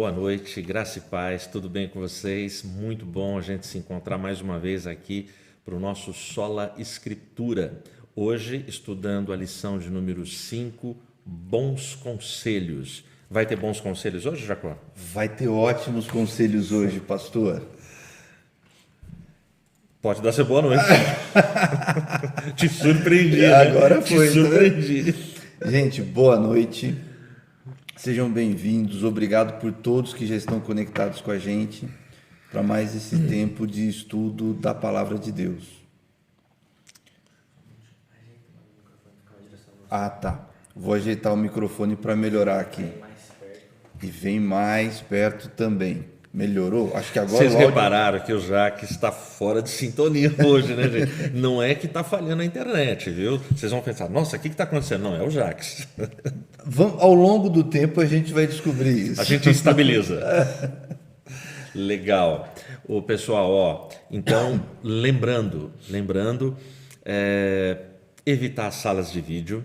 boa noite, graça e paz, tudo bem com vocês? Muito bom a gente se encontrar mais uma vez aqui para o nosso Sola Escritura. Hoje, estudando a lição de número 5, Bons Conselhos. Vai ter bons conselhos hoje, Jacó? Vai ter ótimos conselhos hoje, pastor. Pode dar seu boa noite. Te surpreendi, né? Agora foi. Te surpreendi. Gente, boa noite. Sejam bem-vindos. Obrigado por todos que já estão conectados com a gente para mais esse tempo de estudo da Palavra de Deus. Ah, tá. Vou ajeitar o microfone para melhorar aqui. E vem mais perto também. Melhorou? Acho que agora Vocês o áudio... repararam que o Jaque está fora de sintonia hoje, né, gente? Não é que está falhando a internet, viu? Vocês vão pensar, nossa, o que está acontecendo? Não, é o Jaque. Ao longo do tempo a gente vai descobrir isso. A gente estabiliza. Legal. Ô, pessoal, ó, então, lembrando, evitar as salas de vídeo,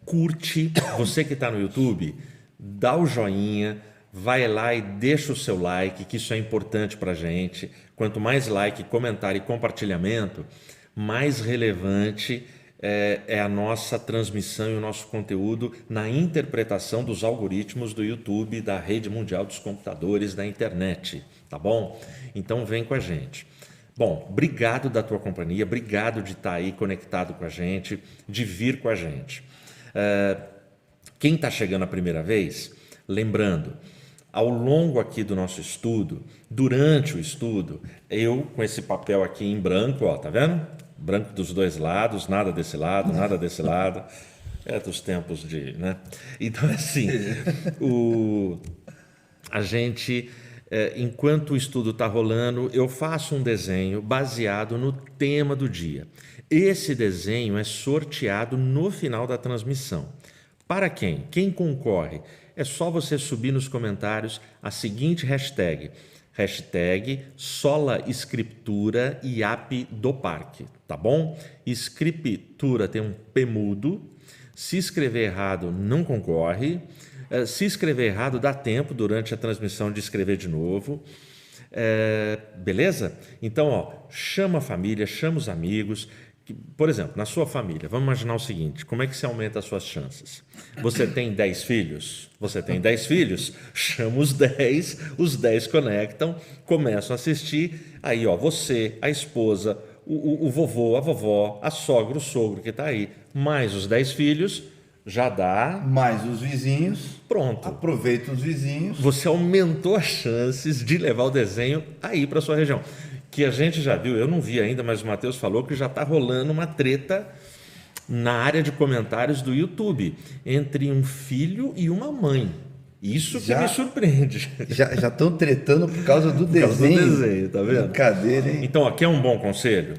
curte, você que está no YouTube, dá o joinha, vai lá e deixa o seu like, que isso é importante para a gente. Quanto mais like, comentário e compartilhamento, mais relevante é a nossa transmissão e o nosso conteúdo na interpretação dos algoritmos do YouTube, da rede mundial dos computadores, da internet, tá bom? Então vem com a gente. Bom, obrigado da tua companhia, obrigado de estar aí conectado com a gente, de vir com a gente. Quem está chegando a primeira vez, lembrando, ao longo aqui do nosso estudo, durante o estudo, eu com esse papel aqui em branco, ó, tá vendo? Branco dos dois lados, nada desse lado, nada desse lado. É dos tempos de, né? Então, assim, a gente, enquanto o estudo está rolando, eu faço um desenho baseado no tema do dia. Esse desenho é sorteado no final da transmissão. Para quem? Quem concorre? É só você subir nos comentários a seguinte hashtag. Hashtag Sola Escritura IAP do Parque, tá bom? Escritura tem um P mudo. Se escrever errado, não concorre. Se escrever errado, dá tempo durante a transmissão de escrever de novo. Beleza? Então, ó, chama a família, chama os amigos. Por exemplo, na sua família, vamos imaginar o seguinte, como é que você aumenta as suas chances? Você tem 10 filhos? Você tem 10 filhos? Chama os 10 conectam, começam a assistir, aí ó, você, a esposa, o vovô, a vovó, a sogra, o sogro que está aí, mais os 10 filhos, já dá... Mais os vizinhos. Pronto. Aproveita os vizinhos. Você aumentou as chances de levar o desenho aí para a sua região. Que a gente já viu, eu não vi ainda, mas o Matheus falou que já está rolando uma treta na área de comentários do YouTube entre um filho e uma mãe. Isso que me surpreende. Já estão tretando por causa do desenho. Por causa do desenho, tá vendo? Brincadeira, hein? Então, aqui é um bom conselho.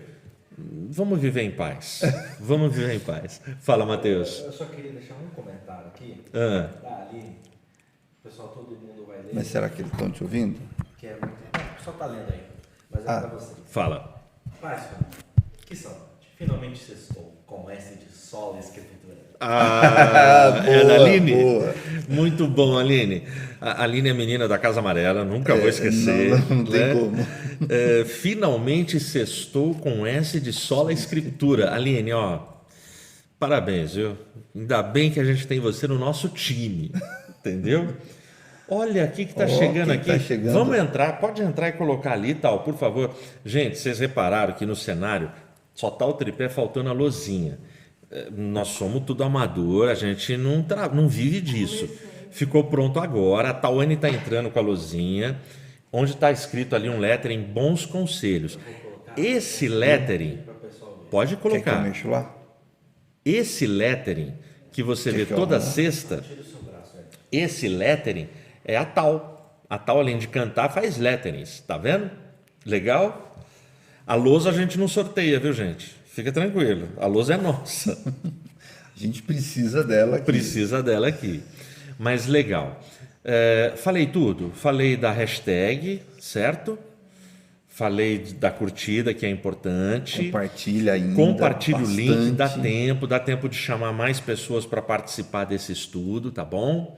Vamos viver em paz. Vamos viver em paz. Fala, Matheus. Eu só queria deixar um comentário aqui. Da Aline. O pessoal, todo mundo vai ler. Mas será que eles estão te ouvindo? Que é muito... O pessoal está lendo aí. Mas é para você. Fala. Paz, que saudade. Finalmente sextou com S de Sola Escritura. É da Aline? Boa. Muito bom, Aline. A Aline é menina da Casa Amarela, nunca vou esquecer. Não tem como. Finalmente sextou com S de Sola Escritura. Aline, ó, parabéns, viu? Ainda bem que a gente tem você no nosso time, entendeu? Olha aqui que está chegando aqui. Tá chegando. Vamos entrar, pode entrar e colocar ali e tal, por favor. Gente, vocês repararam que no cenário só está o tripé faltando a lozinha. Nós somos tudo amador, a gente não vive disso. Ficou pronto agora, a Tawane está entrando com a lozinha, onde está escrito ali um lettering, bons conselhos. Esse lettering, pode Quer que eu colocar. mexo lá? Esse lettering que você vê toda sexta, esse lettering é a Tal. A Tal, além de cantar, faz letterings, tá vendo? Legal? A lousa a gente não sorteia, viu, gente? Fica tranquilo, a lousa é nossa. A gente precisa dela aqui. Precisa dela aqui. Mas legal. Falei tudo. Falei da hashtag, certo? Falei da curtida, que é importante. Compartilha ainda. Compartilha o link, bastante. dá tempo de chamar mais pessoas para participar desse estudo, tá bom?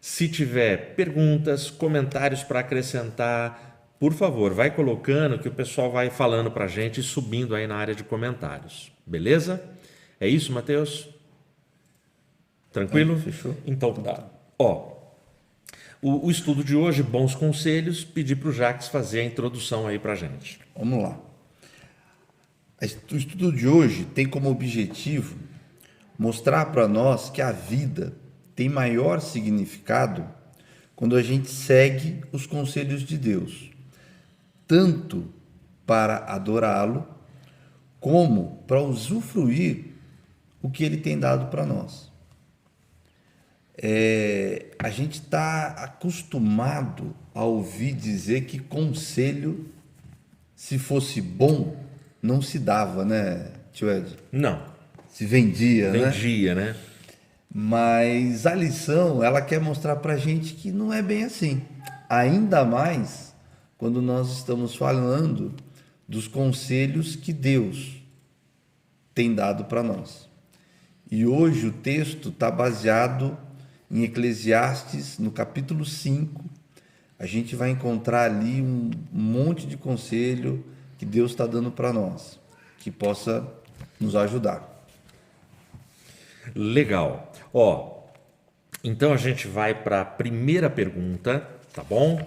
Se tiver perguntas, comentários para acrescentar, por favor, vai colocando que o pessoal vai falando para a gente e subindo aí na área de comentários. Beleza? É isso, Mateus? Tranquilo? Fechou. Então tá. Ó, o estudo de hoje, bons conselhos, pedi para o Jacques fazer a introdução aí para a gente. Vamos lá. O estudo de hoje tem como objetivo mostrar para nós que a vida tem maior significado quando a gente segue os conselhos de Deus, tanto para adorá-lo, como para usufruir o que ele tem dado para nós. A gente está acostumado a ouvir dizer que conselho, se fosse bom, não se dava, né, tio Ed? Não, Se vendia, né? vendia, né? Mas a lição, ela quer mostrar para a gente que não é bem assim. Ainda mais quando nós estamos falando dos conselhos que Deus tem dado para nós. E hoje o texto está baseado em Eclesiastes, no capítulo 5. A gente vai encontrar ali um monte de conselho que Deus está dando para nós, que possa nos ajudar. Legal. Ó, então a gente vai para a primeira pergunta, tá bom?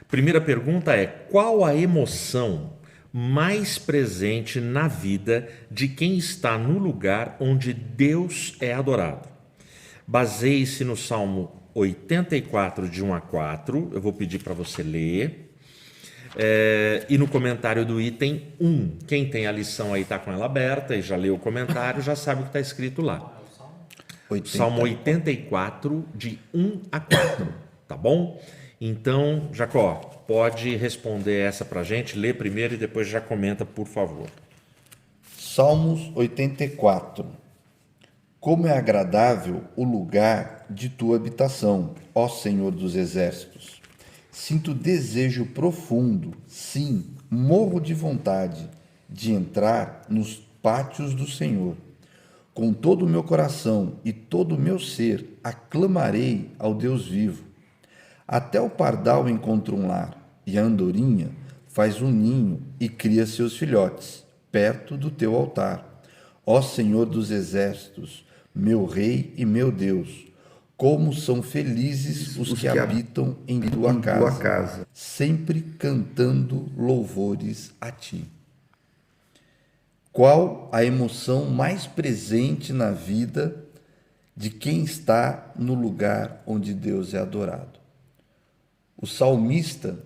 Primeira pergunta é: qual a emoção mais presente na vida de quem está no lugar onde Deus é adorado? Baseie-se no Salmo 84, de 1 a 4. Eu vou pedir para você ler. E no comentário do item 1. Quem tem a lição aí está com ela aberta e já leu o comentário, já sabe o que está escrito lá. Salmo 84, de 1 a 4, tá bom? Então, Jacó, pode responder essa para a gente, lê primeiro e depois já comenta, por favor. Salmos 84. Como é agradável o lugar de tua habitação, ó Senhor dos exércitos. Sinto desejo profundo, sim, morro de vontade de entrar nos pátios do Senhor. Com todo o meu coração e todo o meu ser, aclamarei ao Deus vivo. Até o pardal encontra um lar, e a andorinha faz um ninho e cria seus filhotes, perto do teu altar. Ó Senhor dos exércitos, meu Rei e meu Deus, como são felizes os que habitam em tua casa, sempre cantando louvores a ti. Qual a emoção mais presente na vida de quem está no lugar onde Deus é adorado? O salmista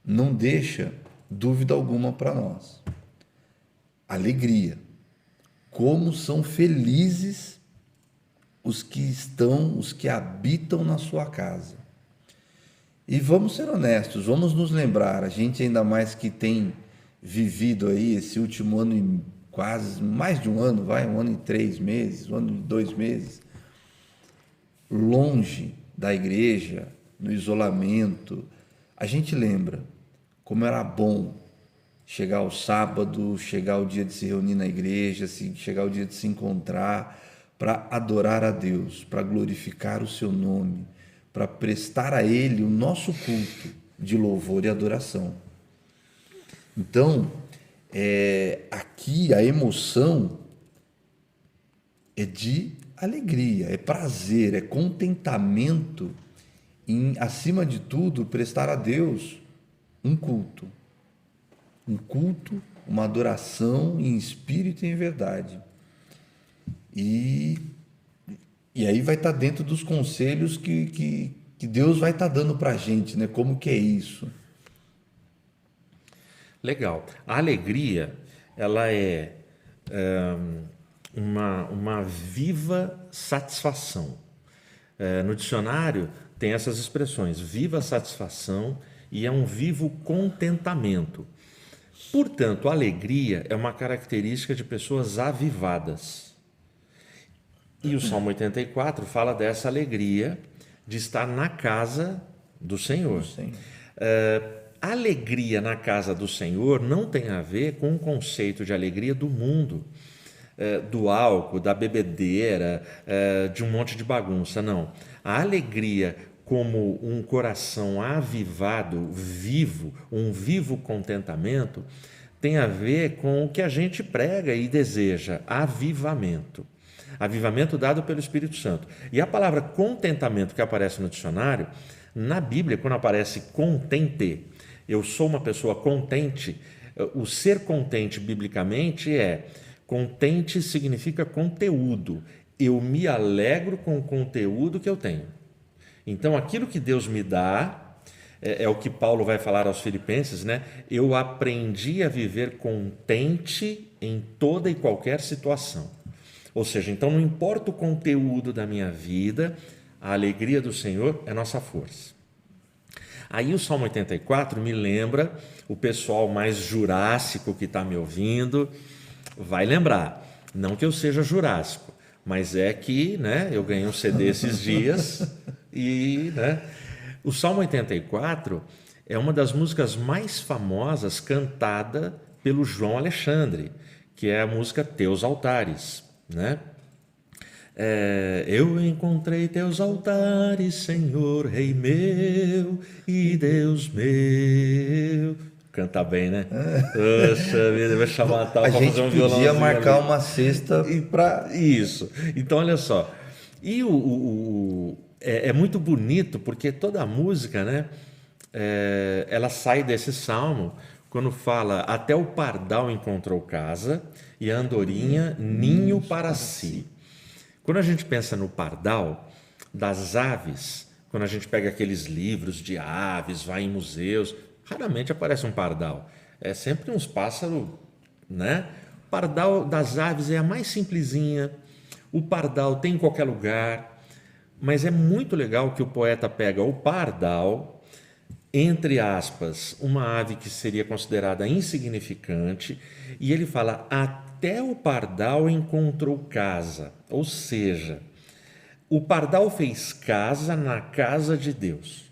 não deixa dúvida alguma para nós. Alegria. Como são felizes os que habitam na sua casa. E vamos ser honestos, vamos nos lembrar, a gente ainda mais que tem vivido aí esse último ano e quase mais de um ano, um ano e 3 meses, um ano e 2 meses, longe da igreja, no isolamento. A gente lembra como era bom chegar ao sábado, chegar o dia de se reunir na igreja, chegar o dia de se encontrar para adorar a Deus, para glorificar o seu nome, para prestar a Ele o nosso culto de louvor e adoração. Então, aqui a emoção é de alegria, é prazer, é contentamento em, acima de tudo, prestar a Deus um culto. Um culto, uma adoração em espírito e em verdade. E aí vai estar dentro dos conselhos que Deus vai estar dando para a gente, né? Como que é isso? Legal. A alegria, ela é uma viva satisfação. No dicionário tem essas expressões, viva satisfação e é um vivo contentamento. Portanto, a alegria é uma característica de pessoas avivadas. E o Salmo 84 fala dessa alegria de estar na casa do Senhor. A alegria na casa do Senhor não tem a ver com o conceito de alegria do mundo, do álcool, da bebedeira, de um monte de bagunça, não. A alegria como um coração avivado, vivo, um vivo contentamento, tem a ver com o que a gente prega e deseja, avivamento. Avivamento dado pelo Espírito Santo. E a palavra contentamento que aparece no dicionário, na Bíblia, quando aparece contente, eu sou uma pessoa contente, o ser contente biblicamente contente significa conteúdo. Eu me alegro com o conteúdo que eu tenho. Então, aquilo que Deus me dá, é o que Paulo vai falar aos Filipenses, né? Eu aprendi a viver contente em toda e qualquer situação. Ou seja, então não importa o conteúdo da minha vida, a alegria do Senhor é nossa força. Aí o Salmo 84 me lembra, o pessoal mais jurássico que está me ouvindo vai lembrar, não que eu seja jurássico, mas é que, né, eu ganhei um CD esses dias e, né, o Salmo 84 é uma das músicas mais famosas cantada pelo João Alexandre, que é a música Teus Altares, né? Eu encontrei teus altares, Senhor, Rei meu e Deus meu. Canta bem, né? Poxa vida, vai chamar a tal A para gente fazer um podia violãozinho marcar ali. uma cesta para... Isso. Então, olha só. E é muito bonito porque toda a música, né? Ela sai desse salmo quando fala: até o pardal encontrou casa e a andorinha ninho para si. Quando a gente pensa no pardal, das aves, quando a gente pega aqueles livros de aves, vai em museus, raramente aparece um pardal. É sempre uns pássaros, né? O pardal das aves é a mais simplesinha. O pardal tem em qualquer lugar. Mas é muito legal que o poeta pega o pardal, entre aspas, uma ave que seria considerada insignificante, e ele fala: até o pardal encontrou casa. Ou seja, o pardal fez casa na casa de Deus,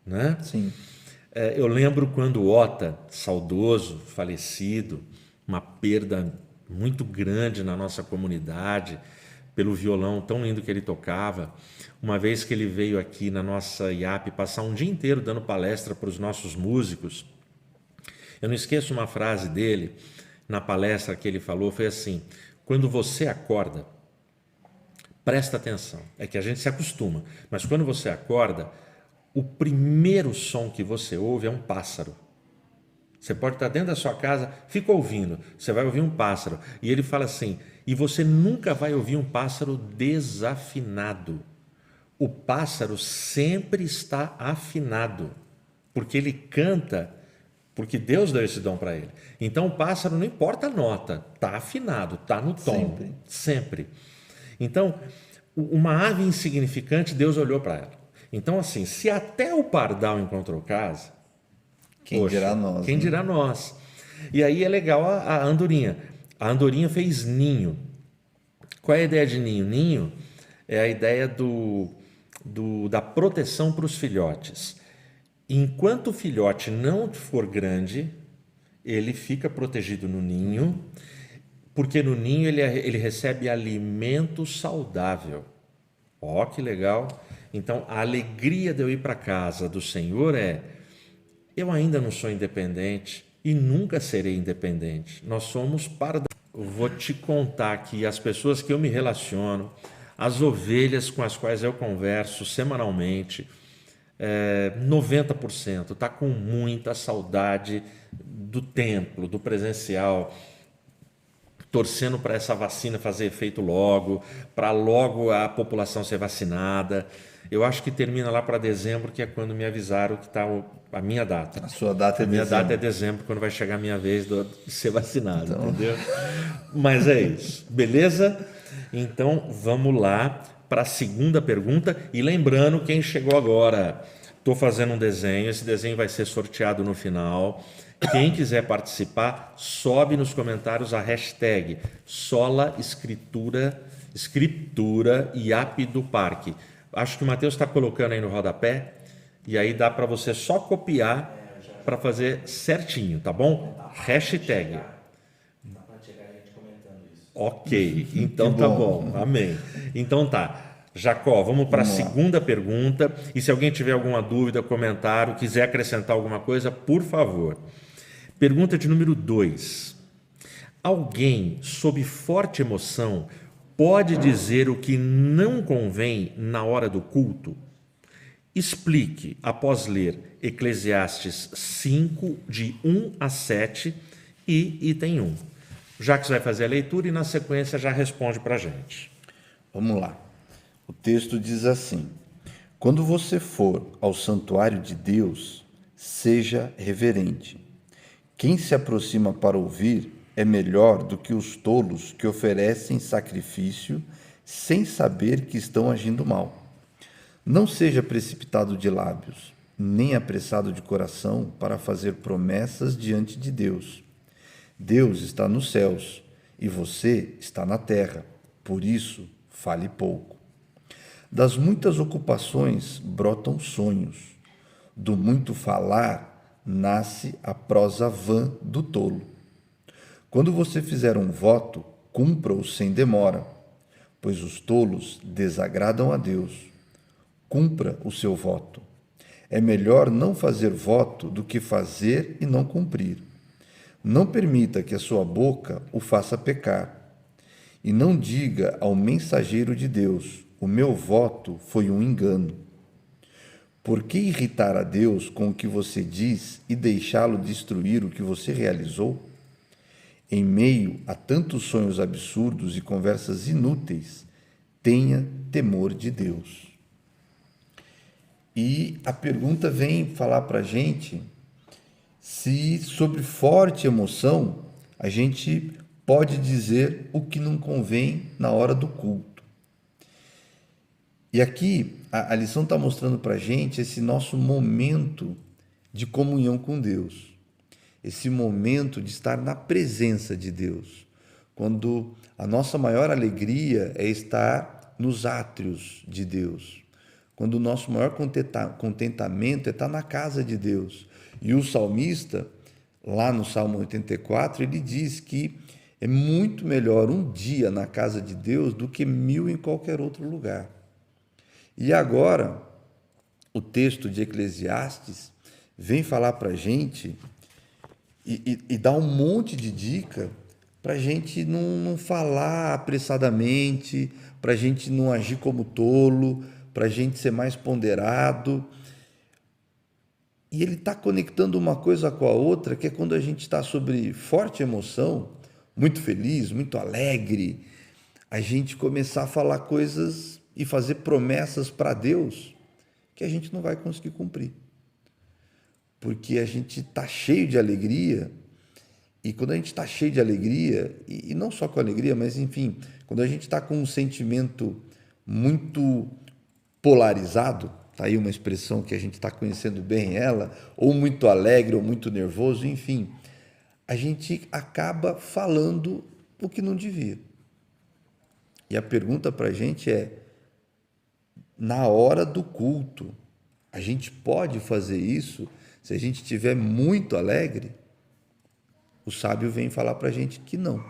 né? Sim. Eu lembro quando Ota, saudoso, falecido, uma perda muito grande na nossa comunidade, pelo violão tão lindo que ele tocava. Uma vez que ele veio aqui na nossa IAP passar um dia inteiro dando palestra para os nossos músicos, eu não esqueço uma frase dele, na palestra que ele falou, foi assim: quando você acorda, presta atenção, é que a gente se acostuma, mas quando você acorda, o primeiro som que você ouve é um pássaro. Você pode estar dentro da sua casa, fica ouvindo, você vai ouvir um pássaro. E ele fala assim: e você nunca vai ouvir um pássaro desafinado. O pássaro sempre está afinado, porque ele canta, porque Deus deu esse dom para ele. Então o pássaro, não importa a nota, está afinado, está no tom, sempre. Então, uma ave insignificante, Deus olhou para ela. Então, assim, se até o pardal encontrou casa, Quem dirá nós? Quem né? dirá nós? E aí é legal a andorinha. A andorinha fez ninho. Qual é a ideia de ninho? Ninho é a ideia da proteção para os filhotes. Enquanto o filhote não for grande, ele fica protegido no ninho, porque no ninho ele recebe alimento saudável. Ó, que legal! Então, a alegria de eu ir para a casa do Senhor eu ainda não sou independente e nunca serei independente. Nós somos Vou te contar que as pessoas que eu me relaciono, as ovelhas com as quais eu converso semanalmente, 90% está com muita saudade do templo, do presencial, torcendo para essa vacina fazer efeito logo, para logo a população ser vacinada. Eu acho que termina lá para dezembro, que é quando me avisaram que está a minha data. A sua data é A minha dezembro. data é dezembro, quando vai chegar a minha vez de ser vacinado, entendeu? Mas é isso, beleza? Então, vamos lá para a segunda pergunta. E lembrando, quem chegou agora, estou fazendo um desenho, esse desenho vai ser sorteado no final. Quem quiser participar, sobe nos comentários a hashtag Sola Escritura IAP do Parque. Acho que o Matheus está colocando aí no rodapé, e aí dá para você só copiar para fazer certinho, tá bom? Hashtag. Dá pra chegar a gente comentando isso. Ok, então tá bom, amém. Então tá. Jacó, vamos para a Vamos lá. segunda pergunta. E se alguém tiver alguma dúvida, comentário, quiser acrescentar alguma coisa, por favor. Pergunta de número 2. Alguém sob forte emoção pode dizer o que não convém na hora do culto? Explique após ler Eclesiastes 5, de 1 a 7 e item 1. Jacques vai fazer a leitura e na sequência já responde para a gente. Vamos lá. O texto diz assim: quando você for ao santuário de Deus, seja reverente. Quem se aproxima para ouvir é melhor do que os tolos que oferecem sacrifício sem saber que estão agindo mal. Não seja precipitado de lábios, nem apressado de coração para fazer promessas diante de Deus. Deus está nos céus e você está na terra, por isso fale pouco. Das muitas ocupações brotam sonhos, do muito falar nasce a prosa vã do tolo. Quando você fizer um voto, cumpra-o sem demora, pois os tolos desagradam a Deus. Cumpra o seu voto. É melhor não fazer voto do que fazer e não cumprir. Não permita que a sua boca o faça pecar. E não diga ao mensageiro de Deus: o meu voto foi um engano. Por que irritar a Deus com o que você diz e deixá-lo destruir o que você realizou? Em meio a tantos sonhos absurdos e conversas inúteis, tenha temor de Deus. E a pergunta vem falar para a gente se, sob forte emoção, a gente pode dizer o que não convém na hora do culto. E aqui a lição está mostrando para a gente esse nosso momento de comunhão com Deus, esse momento de estar na presença de Deus, quando a nossa maior alegria é estar nos átrios de Deus, quando o nosso maior contentamento é estar na casa de Deus. E o salmista, lá no Salmo 84, ele diz que é muito melhor um dia na casa de Deus do que 1000 em qualquer outro lugar. E agora, o texto de Eclesiastes vem falar para a gente e dar um monte de dica para a gente não falar apressadamente, para a gente não agir como tolo, para a gente ser mais ponderado. E ele está conectando uma coisa com a outra, que é quando a gente está sob forte emoção, muito feliz, muito alegre, a gente começar a falar coisas e fazer promessas para Deus que a gente não vai conseguir cumprir. Porque a gente está cheio de alegria, e quando a gente está cheio de alegria, e não só com alegria, mas enfim, quando a gente está com um sentimento muito polarizado, está aí uma expressão que a gente está conhecendo bem ela, ou muito alegre, ou muito nervoso, enfim, a gente acaba falando o que não devia. E a pergunta para a gente é, na hora do culto, a gente pode fazer isso se a gente estiver muito alegre? O sábio vem falar para a gente que não,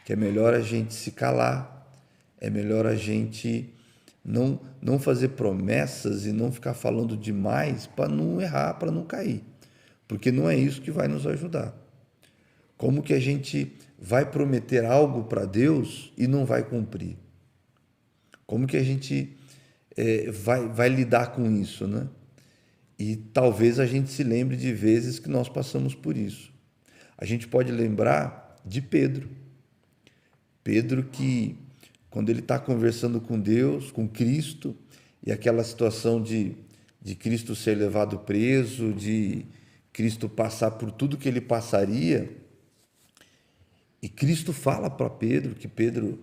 que é melhor a gente se calar, é melhor a gente não fazer promessas e não ficar falando demais para não errar, para não cair, porque não é isso que vai nos ajudar. Como que a gente vai prometer algo para Deus e não vai cumprir? Como que a gente vai lidar com isso, né? E talvez a gente se lembre de vezes que nós passamos por isso. A gente pode lembrar de Pedro. Pedro que, quando ele está conversando com Deus, com Cristo, e aquela situação de Cristo ser levado preso, de Cristo passar por tudo que ele passaria, e Cristo fala para Pedro que Pedro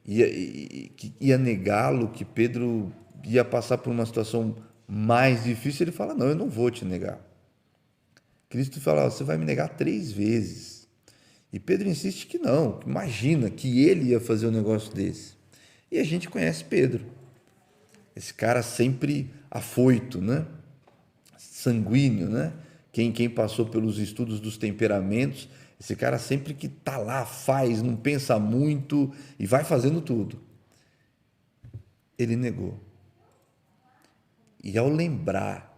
ia negá-lo, que Pedro ia passar por uma situação mais difícil. Ele fala, não, eu não vou te negar. Cristo fala, você vai me negar 3 vezes. E Pedro insiste que não, imagina que ele ia fazer um negócio desse. E a gente conhece Pedro, esse cara sempre afoito, né? Sanguíneo, né? Quem passou pelos estudos dos temperamentos, esse cara sempre que está lá, faz, não pensa muito e vai fazendo tudo. ele negou. E ao lembrar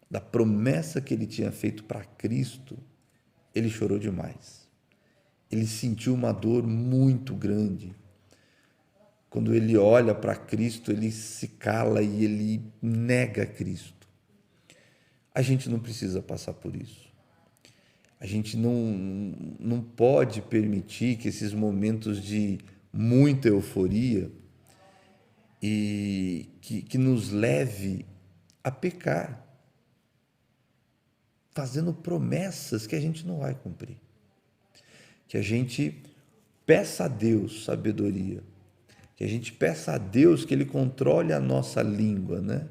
da promessa que ele tinha feito para Cristo, ele chorou demais. Ele sentiu uma dor muito grande. Quando ele olha para Cristo, ele se cala e ele nega Cristo. A gente não precisa passar por isso. A gente não pode permitir que esses momentos de muita euforia e que nos leve a pecar, fazendo promessas que a gente não vai cumprir. Que a gente peça a Deus sabedoria, que a gente peça a Deus que Ele controle a nossa língua, né?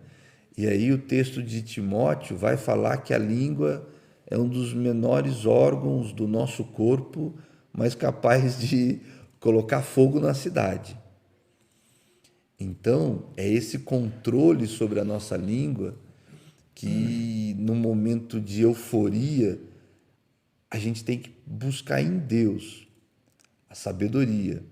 E aí o texto de Timóteo vai falar que a língua é um dos menores órgãos do nosso corpo, mas capaz de colocar fogo na cidade. Então, é esse controle sobre a nossa língua que, no momento de euforia, a gente tem que buscar em Deus a sabedoria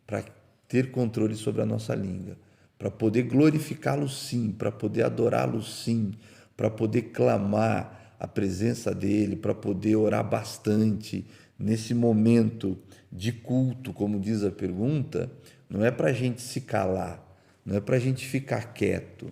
para ter controle sobre a nossa língua, para poder glorificá-lo sim, para poder adorá-lo sim, para poder clamar a presença dele, para poder orar bastante nesse momento de culto, como diz a pergunta. Não é para a gente se calar, não é para a gente ficar quieto,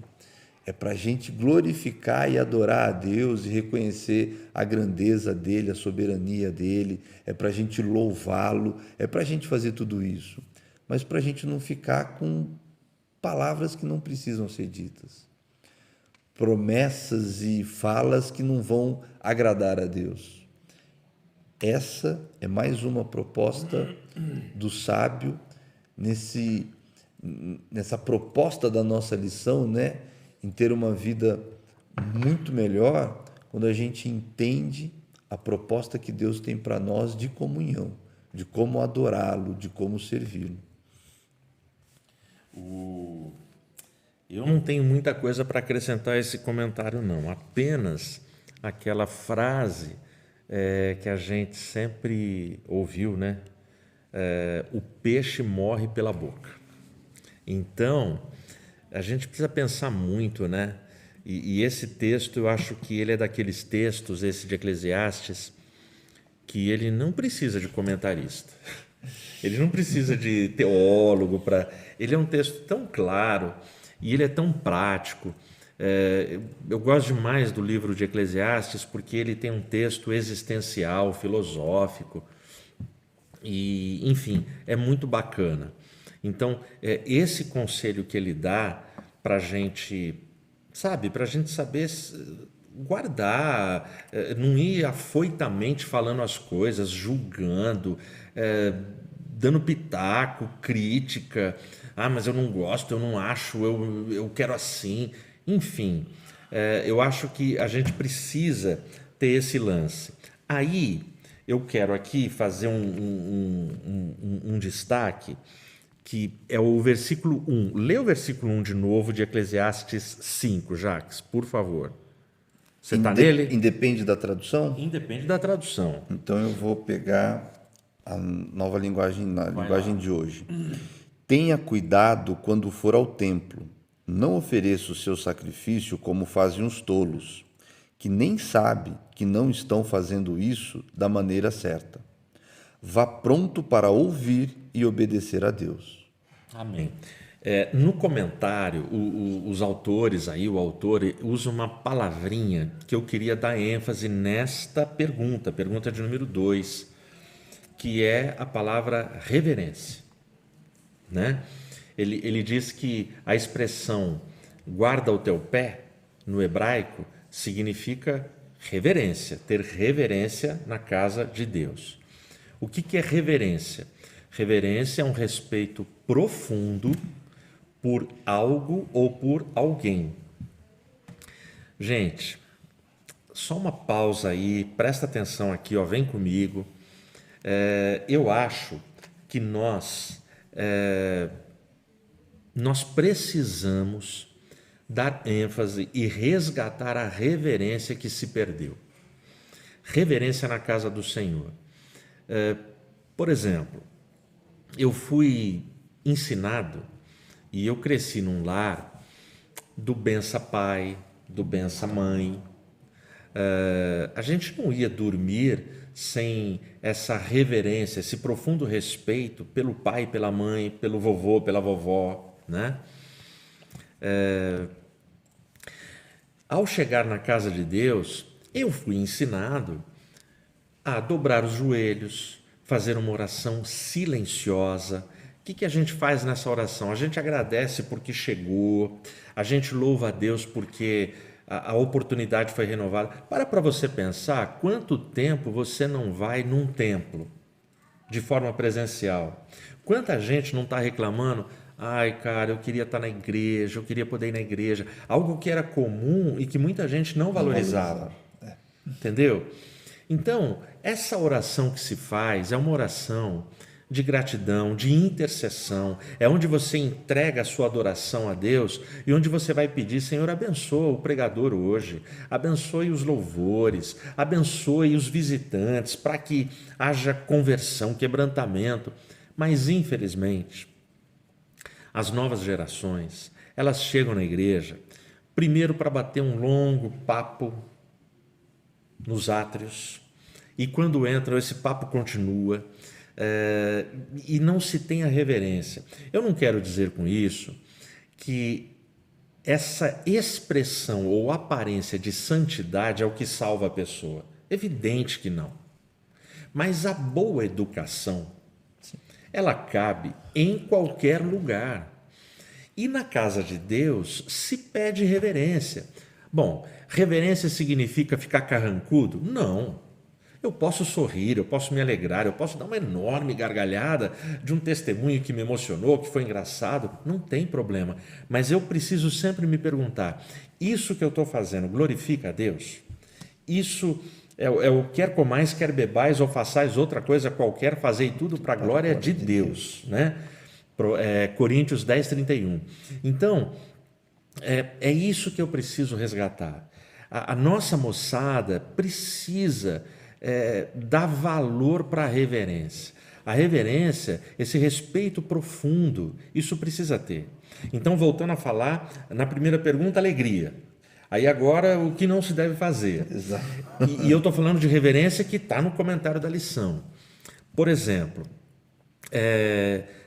é para a gente glorificar e adorar a Deus e reconhecer a grandeza dele, a soberania dele, é para a gente louvá-lo, é para a gente fazer tudo isso, mas para a gente não ficar com palavras que não precisam ser ditas, promessas e falas que não vão agradar a Deus. Essa é mais uma proposta do sábio nessa proposta da nossa lição, né? Em ter uma vida muito melhor quando a gente entende a proposta que Deus tem para nós de comunhão, de como adorá-lo, de como servi-lo. Eu não tenho muita coisa para acrescentar a esse comentário, não. Apenas aquela frase que a gente sempre ouviu, né? O peixe morre pela boca. Então, a gente precisa pensar muito, né? E esse texto, eu acho que ele é daqueles textos, esse de Eclesiastes, que ele não precisa de comentarista. Ele não precisa de teólogo para... Ele é um texto tão claro e ele é tão prático. Eu gosto demais do livro de Eclesiastes porque ele tem um texto existencial, filosófico e, enfim, é muito bacana. Então, esse conselho que ele dá para a gente, sabe, para a gente saber guardar, não ir afoitamente falando as coisas, julgando, dando pitaco, crítica. Ah, mas eu não gosto, eu não acho, eu quero assim. Enfim, eu acho que a gente precisa ter esse lance. Aí, eu quero aqui fazer um destaque, que é o versículo 1. Lê o versículo 1 de novo de Eclesiastes 5, Jacques, por favor. Você está nele? Independe da tradução? Independe da tradução. Então eu vou pegar a nova linguagem, linguagem de hoje. Tenha cuidado quando for ao templo. Não ofereça o seu sacrifício como fazem os tolos, que nem sabem que não estão fazendo isso da maneira certa. Vá pronto para ouvir e obedecer a Deus. Amém. No comentário, os autores aí, o autor usa uma palavrinha que eu queria dar ênfase nesta pergunta de número 2, que é a palavra reverência, né? Ele diz que a expressão guarda o teu pé, no hebraico, significa reverência, ter reverência na casa de Deus. O que é reverência? Reverência é um respeito profundo por algo ou por alguém. Gente, só uma pausa aí, presta atenção aqui, ó, vem comigo. Eu acho que nós precisamos dar ênfase e resgatar a reverência que se perdeu. Reverência na casa do Senhor. Por exemplo, eu fui ensinado E eu cresci num lar do bença pai, do bença mãe. A gente não ia dormir sem essa reverência, esse profundo respeito pelo pai, pela mãe, pelo vovô, pela vovó, né? Ao chegar na casa de Deus, eu fui ensinado a dobrar os joelhos, fazer uma oração silenciosa. O que a gente faz nessa oração? A gente agradece porque chegou, a gente louva a Deus porque a oportunidade foi renovada. Para você pensar quanto tempo você não vai num templo de forma presencial. Quanta gente não está reclamando, ai cara, eu queria estar na igreja, eu queria poder ir na igreja. Algo que era comum e que muita gente não valorizava. Entendeu? Então, essa oração que se faz é uma oração de gratidão, de intercessão, é onde você entrega a sua adoração a Deus e onde você vai pedir, Senhor, abençoa o pregador hoje, abençoe os louvores, abençoe os visitantes, para que haja conversão, quebrantamento. Mas, infelizmente, as novas gerações, elas chegam na igreja, primeiro para bater um longo papo nos átrios, e quando entram, esse papo continua, e não se tem a reverência. Eu não quero dizer com isso que essa expressão ou aparência de santidade é o que salva a pessoa. Evidente que não. Mas a boa educação, ela cabe em qualquer lugar. E na casa de Deus se pede reverência. Bom, reverência significa ficar carrancudo? Não. Eu posso sorrir, eu posso me alegrar, eu posso dar uma enorme gargalhada de um testemunho que me emocionou, que foi engraçado, não tem problema. Mas eu preciso sempre me perguntar, isso que eu estou fazendo glorifica a Deus? Isso é o quer comais, quer bebais ou façais outra coisa qualquer, fazei tudo para a glória de Deus, né? Coríntios 10, 31. Então, é isso que eu preciso resgatar. A nossa moçada precisa dar valor para a reverência. A reverência, esse respeito profundo, isso precisa ter. Então, voltando a falar, na primeira pergunta, alegria. Aí agora, o que não se deve fazer. Exato. E eu estou falando de reverência que está no comentário da lição. Por exemplo,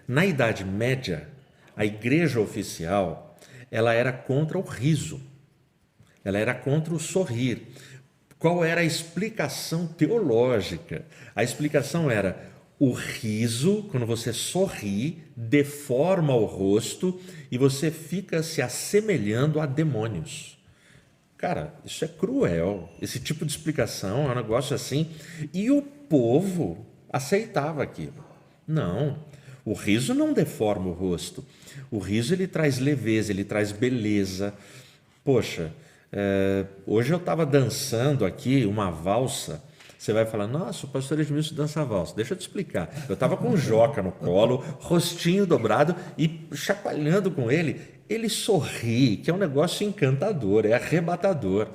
na Idade Média, a igreja oficial, ela era contra o riso. Ela era contra o sorrir. Qual era a explicação teológica? A explicação era: o riso, quando você sorri, deforma o rosto e você fica se assemelhando a demônios. Cara, isso é cruel. Esse tipo de explicação é um negócio assim. E o povo aceitava aquilo. Não, o riso não deforma o rosto. O riso, ele traz leveza, ele traz beleza. Poxa, hoje eu estava dançando aqui uma valsa. Você vai falar, nossa, o pastor Edmilson dança valsa. Deixa eu te explicar. Eu estava com o Joca no colo, rostinho dobrado e chacoalhando com ele. Ele sorri, que é um negócio encantador, é arrebatador.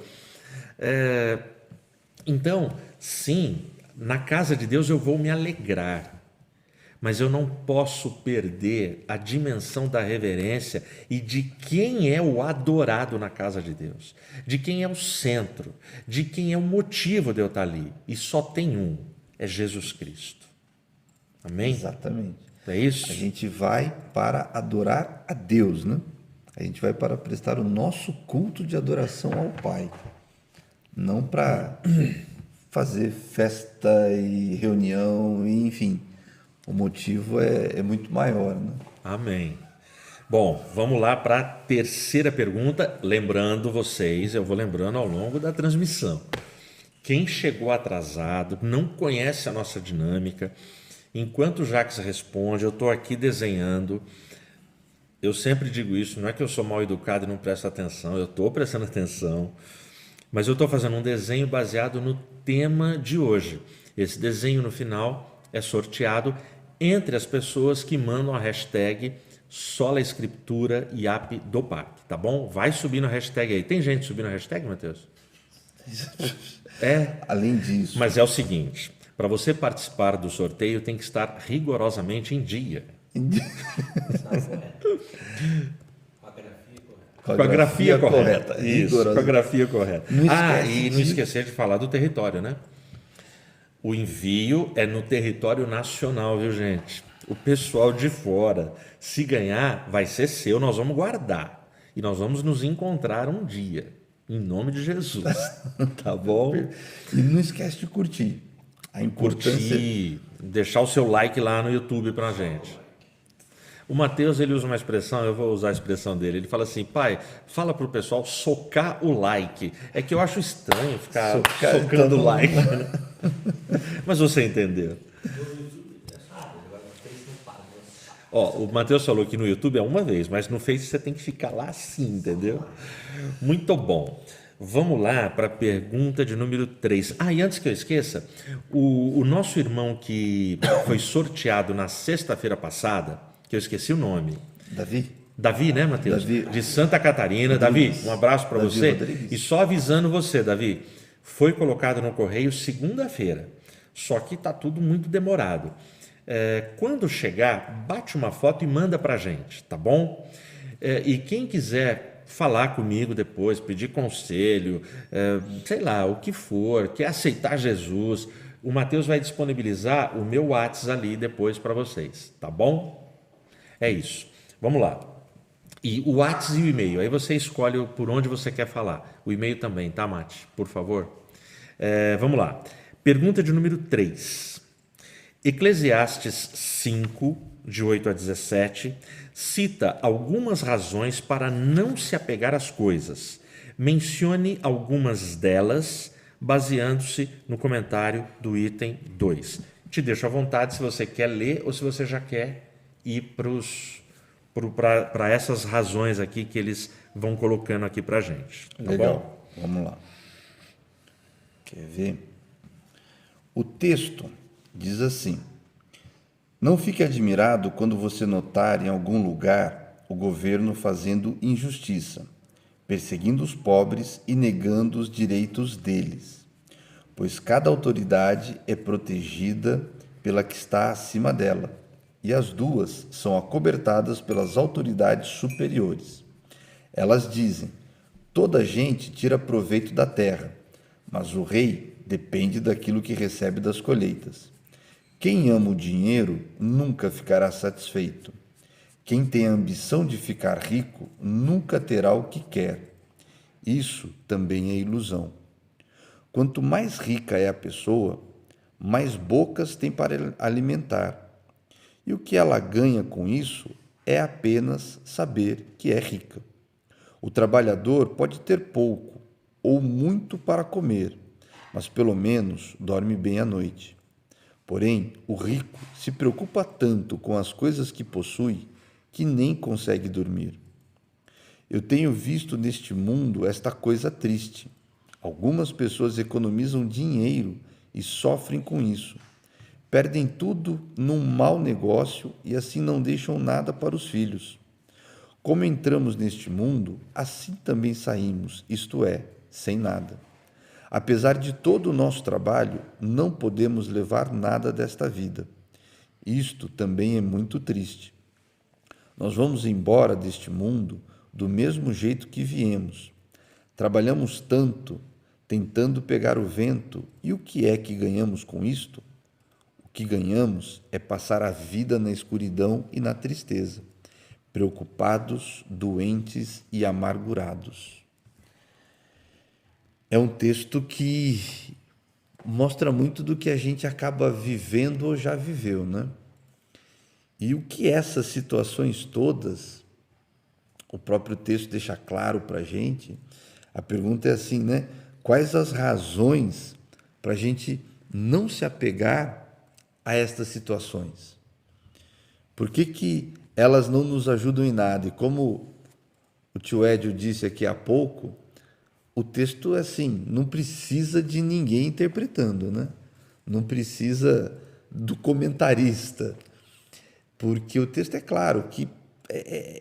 Então, sim, na casa de Deus eu vou me alegrar. Mas eu não posso perder a dimensão da reverência e de quem é o adorado na casa de Deus, de quem é o centro, de quem é o motivo de eu estar ali. E só tem um, é Jesus Cristo. Amém? Exatamente. É isso? A gente vai para adorar a Deus, né? A gente vai para prestar o nosso culto de adoração ao Pai, não para fazer festa e reunião, e, enfim. O motivo é muito maior, né? Amém. Bom, vamos lá para a terceira pergunta. Lembrando vocês, eu vou lembrando ao longo da transmissão. Quem chegou atrasado, não conhece a nossa dinâmica, enquanto o Jacques responde, eu estou aqui desenhando. Eu sempre digo isso, não é que eu sou mal educado e não presto atenção, eu estou prestando atenção, mas eu estou fazendo um desenho baseado no tema de hoje. Esse desenho, no final, é sorteado entre as pessoas que mandam a hashtag Sola Escritura IAP do Parque, tá bom? Vai subir na hashtag aí. Tem gente subindo a hashtag, Matheus? Além disso. Mas é o seguinte, para você participar do sorteio tem que estar rigorosamente em dia. Está correto. Com a grafia correta. Com a grafia correta. Isso, rigorosa. com a grafia correta. Não esquece E não disso. esquecer de falar do território, né? O envio é no território nacional, viu, gente? O pessoal de fora, se ganhar, vai ser seu, nós vamos guardar. E nós vamos nos encontrar um dia, em nome de Jesus. Tá bom? E não esquece de curtir. A importância. Curtir, deixar o seu like lá no YouTube pra gente. O Mateus, ele usa uma expressão, eu vou usar a expressão dele, ele fala assim, pai, fala pro pessoal socar o like. É que eu acho estranho ficar socando o like. Mas você entendeu. Ó, o Mateus falou que no YouTube é uma vez, mas no Face você tem que ficar lá assim, entendeu? Muito bom. Vamos lá para a pergunta de número 3. E antes que eu esqueça, o nosso irmão que foi sorteado na sexta-feira passada, que eu esqueci o nome. Davi, né, Mateus? Davi. De Santa Catarina. Rodrigues. Davi, um abraço para Davi você. Rodrigues. E só avisando você, Davi, foi colocado no correio segunda-feira. Só que está tudo muito demorado. Quando chegar, bate uma foto e manda para a gente, tá bom? E quem quiser falar comigo depois, pedir conselho, sei lá, o que for, quer aceitar Jesus, o Mateus vai disponibilizar o meu WhatsApp ali depois para vocês, tá bom? É isso. Vamos lá. E o WhatsApp e o e-mail, aí você escolhe por onde você quer falar. O e-mail também, tá, Mate? Por favor. Vamos lá. Pergunta de número 3. Eclesiastes 5, de 8 a 17, cita algumas razões para não se apegar às coisas. Mencione algumas delas, baseando-se no comentário do item 2. Te deixo à vontade se você quer ler ou se você já quer ir para essas razões aqui que eles vão colocando aqui para a gente. Tá Legal, bom? vamos lá. Quer ver? O texto diz assim: não fique admirado quando você notar em algum lugar o governo fazendo injustiça, perseguindo os pobres e negando os direitos deles, pois cada autoridade é protegida pela que está acima dela, e as duas são acobertadas pelas autoridades superiores. Elas dizem: toda gente tira proveito da terra, mas o rei depende daquilo que recebe das colheitas. Quem ama o dinheiro nunca ficará satisfeito. Quem tem a ambição de ficar rico nunca terá o que quer. Isso também é ilusão. Quanto mais rica é a pessoa, mais bocas tem para alimentar. E o que ela ganha com isso é apenas saber que é rica. O trabalhador pode ter pouco ou muito para comer, mas pelo menos dorme bem à noite. Porém, o rico se preocupa tanto com as coisas que possui que nem consegue dormir. Eu tenho visto neste mundo esta coisa triste. Algumas pessoas economizam dinheiro e sofrem com isso. Perdem tudo num mau negócio e assim não deixam nada para os filhos. Como entramos neste mundo, assim também saímos, isto é, sem nada. Apesar de todo o nosso trabalho, não podemos levar nada desta vida. Isto também é muito triste. Nós vamos embora deste mundo do mesmo jeito que viemos. Trabalhamos tanto, tentando pegar o vento, e o que é que ganhamos com isto? O que ganhamos é passar a vida na escuridão e na tristeza, preocupados, doentes e amargurados. É um texto que mostra muito do que a gente acaba vivendo ou já viveu, né? E o que essas situações todas, o próprio texto deixa claro para a gente. A pergunta é assim, né? Quais as razões para a gente não se apegar a estas situações? Por que elas não nos ajudam em nada? E como o tio Edio disse aqui há pouco, o texto é assim, não precisa de ninguém interpretando, né? Não precisa do comentarista, porque o texto é claro que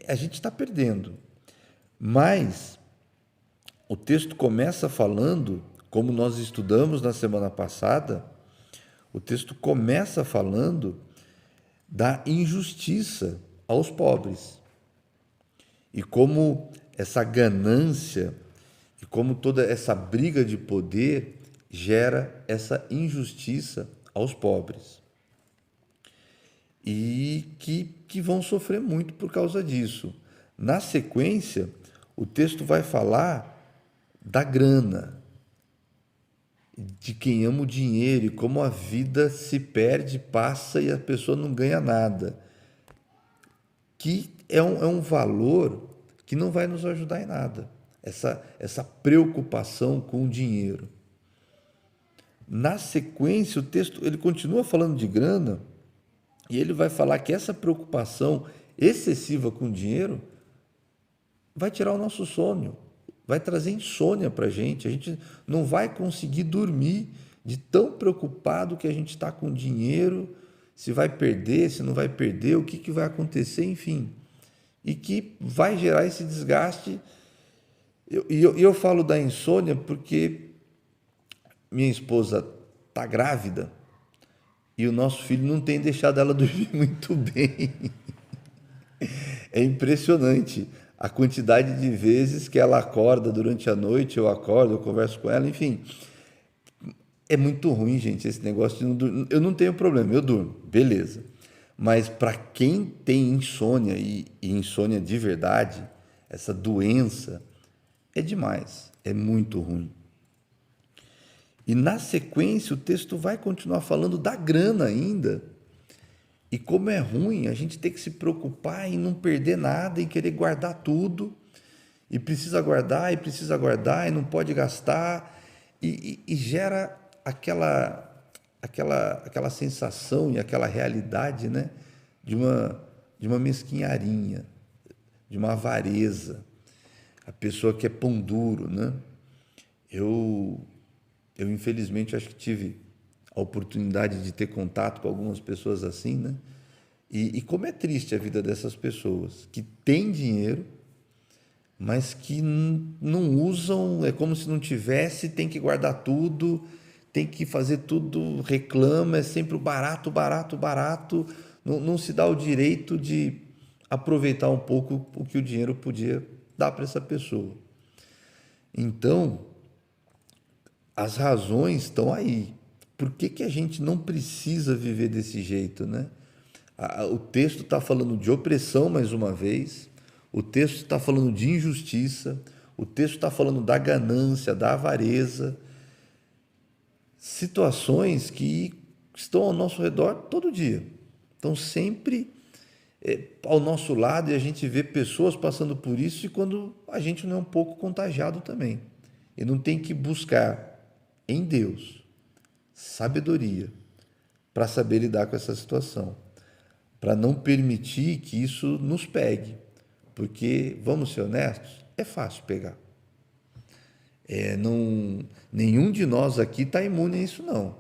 a gente está perdendo. Mas o texto começa falando, como nós estudamos na semana passada, o texto começa falando da injustiça aos pobres. E como essa ganância e como toda essa briga de poder gera essa injustiça aos pobres. E que vão sofrer muito por causa disso. Na sequência, o texto vai falar da grana, de quem ama o dinheiro e como a vida se perde, passa e a pessoa não ganha nada. Que é um valor que não vai nos ajudar em nada. Essa preocupação com o dinheiro. Na sequência, o texto ele continua falando de grana e ele vai falar que essa preocupação excessiva com o dinheiro vai tirar o nosso sono, vai trazer insônia para a gente não vai conseguir dormir de tão preocupado que a gente está com o dinheiro, se vai perder, se não vai perder, o que vai acontecer, enfim. E que vai gerar esse desgaste. Eu falo da insônia porque minha esposa está grávida e o nosso filho não tem deixado ela dormir muito bem. É impressionante a quantidade de vezes que ela acorda durante a noite, eu acordo, eu converso com ela, enfim. É muito ruim, gente, esse negócio de não dormir. Eu não tenho problema, eu durmo, beleza. Mas para quem tem insônia e insônia de verdade, essa doença é demais, é muito ruim. E na sequência o texto vai continuar falando da grana ainda. E como é ruim a gente ter que se preocupar em não perder nada, em querer guardar tudo, e precisa guardar, e não pode gastar, e gera aquela sensação e aquela realidade, né, de uma mesquinharia, de uma avareza, a pessoa que é pão duro, né? Eu infelizmente acho que tive a oportunidade de ter contato com algumas pessoas assim, né? E como é triste a vida dessas pessoas que têm dinheiro, mas que não usam, é como se não tivesse, tem que guardar tudo, tem que fazer tudo, reclama, é sempre o barato, barato, barato, não se dá o direito de aproveitar um pouco o que o dinheiro podia dar para essa pessoa. Então, as razões estão aí. Por que a gente não precisa viver desse jeito, né? O texto está falando de opressão mais uma vez, o texto está falando de injustiça, o texto está falando da ganância, da avareza, situações que estão ao nosso redor todo dia, estão sempre ao nosso lado e a gente vê pessoas passando por isso e quando a gente não é um pouco contagiado também. E não tem que buscar em Deus sabedoria para saber lidar com essa situação, para não permitir que isso nos pegue, porque, vamos ser honestos, é fácil pegar. Nenhum de nós aqui está imune a isso, não.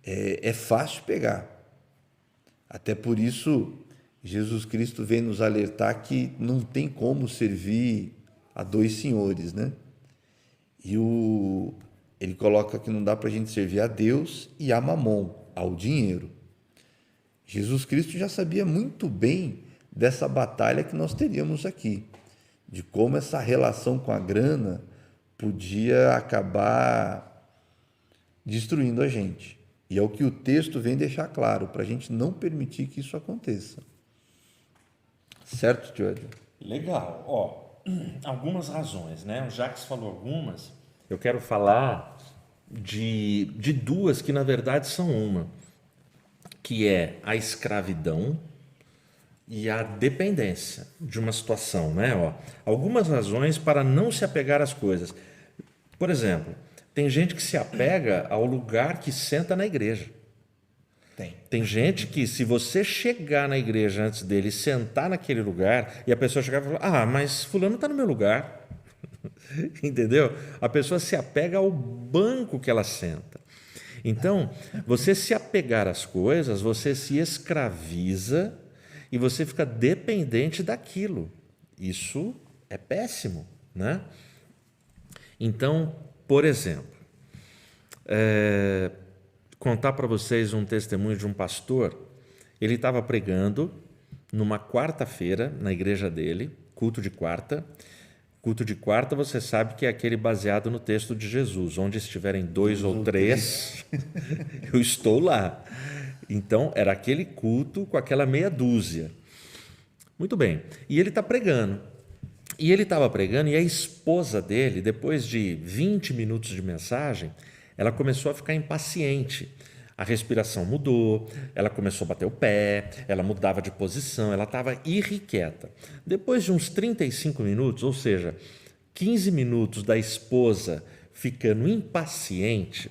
É fácil pegar. Até por isso, Jesus Cristo vem nos alertar que não tem como servir a dois senhores, né? E ele coloca que não dá para a gente servir a Deus e a Mamon, ao dinheiro. Jesus Cristo já sabia muito bem dessa batalha que nós teríamos aqui, de como essa relação com a grana podia acabar destruindo a gente. E é o que o texto vem deixar claro, para a gente não permitir que isso aconteça. Certo, tio Edson? Legal. Algumas razões, né? O Jacques falou algumas. Eu quero falar de duas que, na verdade, são uma, que é a escravidão e a dependência de uma situação, né? Algumas razões para não se apegar às coisas. Por exemplo, tem gente que se apega ao lugar que senta na igreja. Tem gente que, se você chegar na igreja antes dele e sentar naquele lugar, e a pessoa chegar e falar, mas fulano está no meu lugar. Entendeu? A pessoa se apega ao banco que ela senta. Então, você se apegar às coisas, você se escraviza e você fica dependente daquilo. Isso é péssimo, né? Então, por exemplo, contar para vocês um testemunho de um pastor Ele estava pregando numa quarta-feira na igreja dele, culto de quarta. Culto de quarta, você sabe que é aquele baseado no texto de Jesus, onde estiverem dois ou três, eu estou lá. Então, era aquele culto com aquela meia dúzia. Muito bem. E ele está pregando. E ele estava pregando e a esposa dele, depois de 20 minutos de mensagem, ela começou a ficar impaciente. A respiração mudou, ela começou a bater o pé, ela mudava de posição, ela estava irrequieta. Depois de uns 35 minutos, ou seja, 15 minutos da esposa ficando impaciente,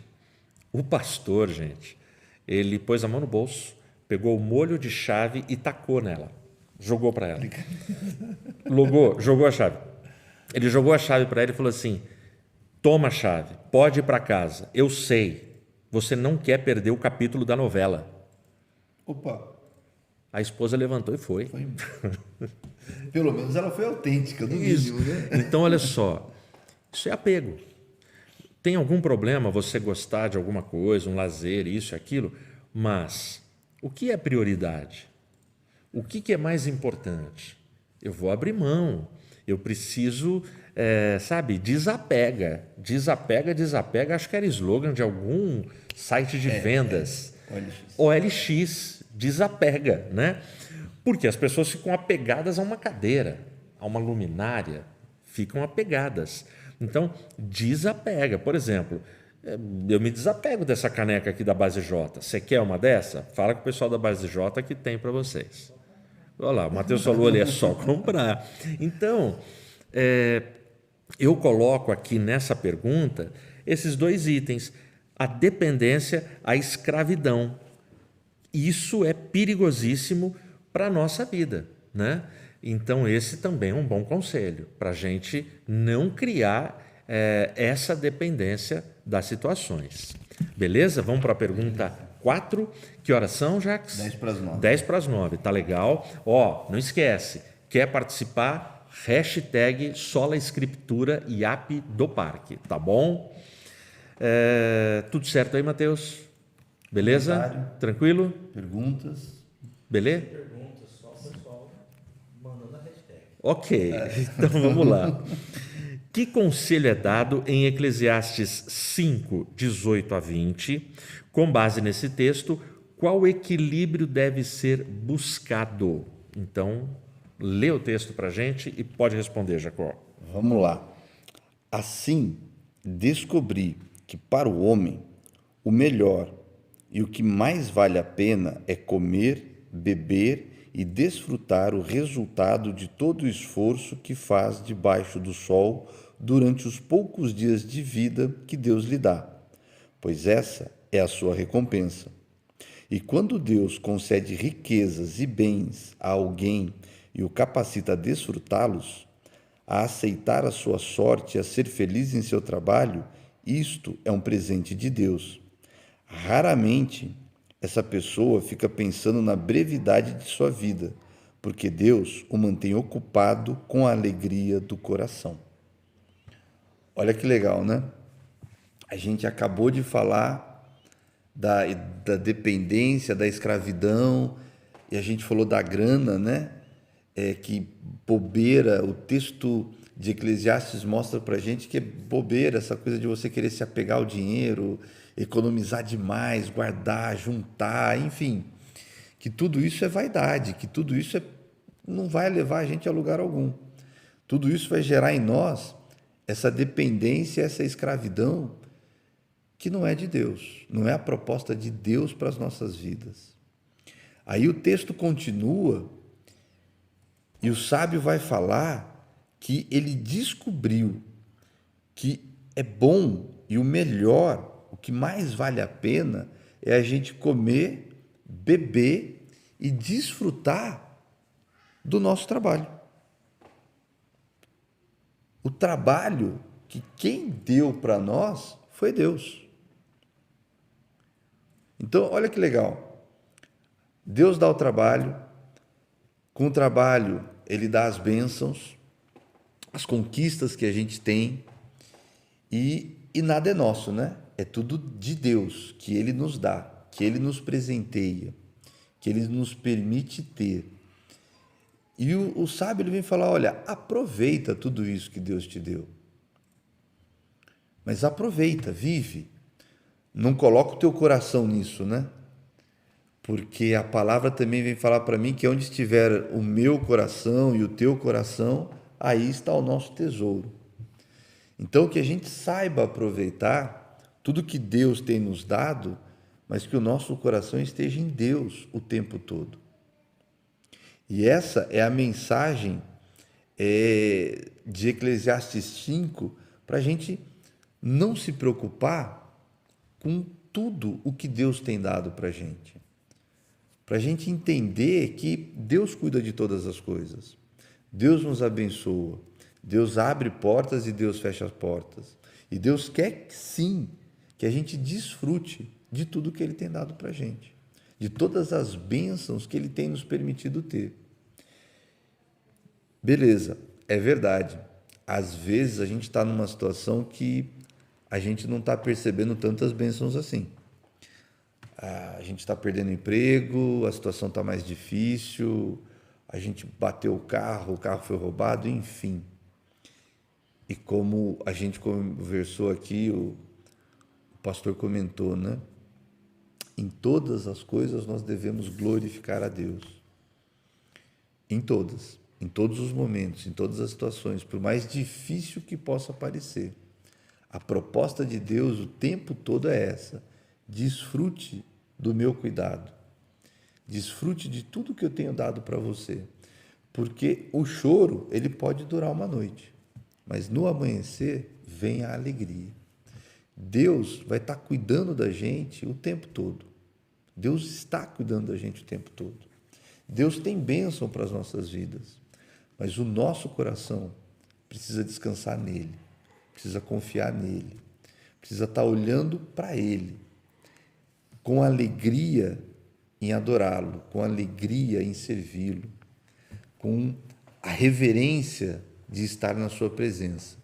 o pastor, gente, ele pôs a mão no bolso, pegou o molho de chave e tacou nela. Jogou para ela. Jogou a chave. Ele jogou a chave para ela e falou assim: toma a chave, pode ir para casa, eu sei. Você não quer perder o capítulo da novela. Opa! A esposa levantou e foi. Pelo menos ela foi autêntica, no mínimo, né? Então, olha só, isso é apego. Tem algum problema você gostar de alguma coisa, um lazer, isso e aquilo, mas o que é prioridade? O que é mais importante? Eu vou abrir mão, eu preciso, desapega. Desapega, acho que era slogan de algum site de vendas. OLX, desapega, né? Porque as pessoas ficam apegadas a uma cadeira, a uma luminária, ficam apegadas. Então, desapega. Por exemplo, eu me desapego dessa caneca aqui da Base J. Você quer uma dessa? Fala com o pessoal da Base J que tem para vocês. Olha lá, o Matheus falou ali, é só comprar. Então, eu coloco aqui nessa pergunta esses dois itens: a dependência, a escravidão. Isso é perigosíssimo para a nossa vida, né? Então, esse também é um bom conselho para a gente não criar essa dependência das situações. Beleza? Vamos para a pergunta 4. Que horas são, Jacques? 10 para as 9. 10 para as 9, tá legal. Ó, não esquece, quer participar? Hashtag Sola Escritura IAP do Parque, tá bom? Tudo certo aí, Matheus? Beleza? Comentário. Tranquilo? Perguntas? Beleza? Perguntas, só o pessoal mandando a hashtag. Ok, então vamos lá. Que conselho é dado em Eclesiastes 5, 18 a 20? Com base nesse texto, qual equilíbrio deve ser buscado? Então, lê o texto para a gente e pode responder, Jacó. Vamos lá. Assim, descobri que para o homem o melhor e o que mais vale a pena é comer, beber e desfrutar o resultado de todo o esforço que faz debaixo do sol durante os poucos dias de vida que Deus lhe dá, pois essa é a sua recompensa. E quando Deus concede riquezas e bens a alguém e o capacita a desfrutá-los, a aceitar a sua sorte e a ser feliz em seu trabalho, isto é um presente de Deus. Raramente essa pessoa fica pensando na brevidade de sua vida, porque Deus o mantém ocupado com a alegria do coração. Olha que legal, né? A gente acabou de falar da dependência, da escravidão, e a gente falou da grana, né? Que bobeira, o texto de Eclesiastes mostra pra gente que é bobeira essa coisa de você querer se apegar ao dinheiro, economizar demais, guardar, juntar, enfim, que tudo isso é vaidade, que tudo isso não vai levar a gente a lugar algum. Tudo isso vai gerar em nós essa dependência, essa escravidão que não é de Deus, não é a proposta de Deus para as nossas vidas. Aí o texto continua e o sábio vai falar que ele descobriu que é bom e o melhor, o que mais vale a pena é a gente comer, beber e desfrutar do nosso trabalho. O trabalho que quem deu para nós foi Deus. Então, olha que legal. Deus dá o trabalho, com o trabalho ele dá as bênçãos, as conquistas que a gente tem, e nada é nosso, né? É tudo de Deus, que Ele nos dá, que Ele nos presenteia. que Ele nos permite ter. E o sábio ele vem falar, olha, aproveita tudo isso que Deus te deu. Mas aproveita, vive. Não coloca o teu coração nisso, né? Porque a palavra também vem falar para mim que onde estiver o meu coração e o teu coração, aí está o nosso tesouro. Então, que a gente saiba aproveitar tudo que Deus tem nos dado, mas que o nosso coração esteja em Deus o tempo todo. E essa é a mensagem de Eclesiastes 5, para a gente não se preocupar com tudo o que Deus tem dado para a gente. Para a gente entender que Deus cuida de todas as coisas. Deus nos abençoa. Deus abre portas e Deus fecha as portas. E Deus quer, sim, que a gente desfrute de tudo que Ele tem dado para a gente. De todas as bênçãos que Ele tem nos permitido ter. Beleza, é verdade. Às vezes a gente está numa situação que a gente não está percebendo tantas bênçãos assim. A gente está perdendo emprego, a situação está mais difícil, a gente bateu o carro foi roubado, enfim. E como a gente conversou aqui, o pastor comentou, né? Em todas as coisas nós devemos glorificar a Deus. Em todos os momentos, em todas as situações, por mais difícil que possa parecer. A proposta de Deus o tempo todo é essa: desfrute do meu cuidado, desfrute de tudo que eu tenho dado para você, porque o choro ele pode durar uma noite, mas no amanhecer vem a alegria. Deus vai estar cuidando da gente o tempo todo. Deus está cuidando da gente o tempo todo. Deus tem bênção para as nossas vidas, mas o nosso coração precisa descansar nele, precisa confiar nele, precisa estar olhando para ele, com alegria em adorá-lo, com alegria em servi-lo, com a reverência de estar na sua presença.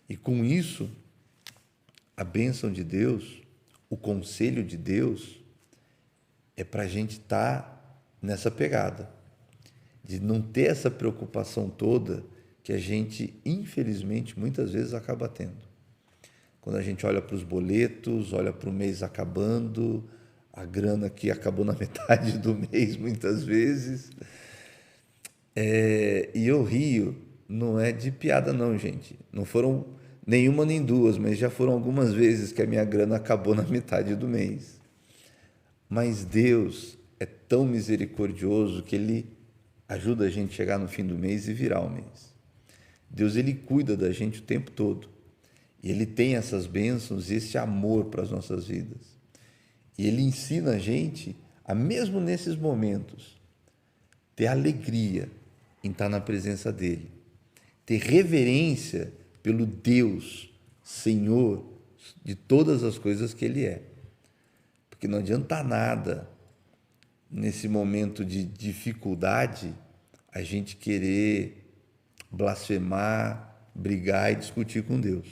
E com isso, a bênção de Deus, o conselho de Deus, é para a gente estar nessa pegada, de não ter essa preocupação toda que a gente, infelizmente, muitas vezes acaba tendo. Quando a gente olha para os boletos, olha para o mês acabando, a grana que acabou na metade do mês, muitas vezes. E eu rio, não é de piada não, gente. Não foram nenhuma nem duas, mas já foram algumas vezes que a minha grana acabou na metade do mês. Mas Deus é tão misericordioso que Ele ajuda a gente a chegar no fim do mês e virar o mês. Deus, Ele cuida da gente o tempo todo. E Ele tem essas bênçãos e esse amor para as nossas vidas. E Ele ensina a gente a, mesmo nesses momentos, ter alegria em estar na presença dEle. Ter reverência pelo Deus, Senhor, de todas as coisas que Ele é. Porque não adianta nada, nesse momento de dificuldade, a gente querer blasfemar, brigar e discutir com Deus.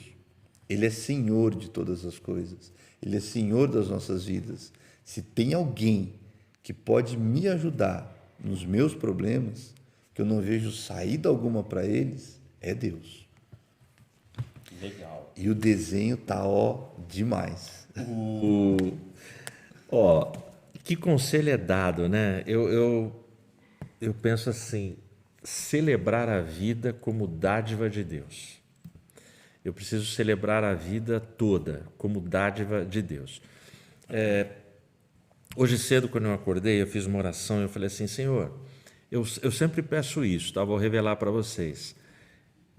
Ele é Senhor de todas as coisas. Ele é Senhor das nossas vidas. Se tem alguém que pode me ajudar nos meus problemas, que eu não vejo saída alguma para eles, é Deus. Legal. E o desenho tá demais. Que conselho é dado, né? Eu penso assim, celebrar a vida como dádiva de Deus. Eu preciso celebrar a vida toda como dádiva de Deus. Hoje cedo, quando eu acordei, eu fiz uma oração e eu falei assim, Senhor, eu sempre peço isso, tá? Vou revelar para vocês.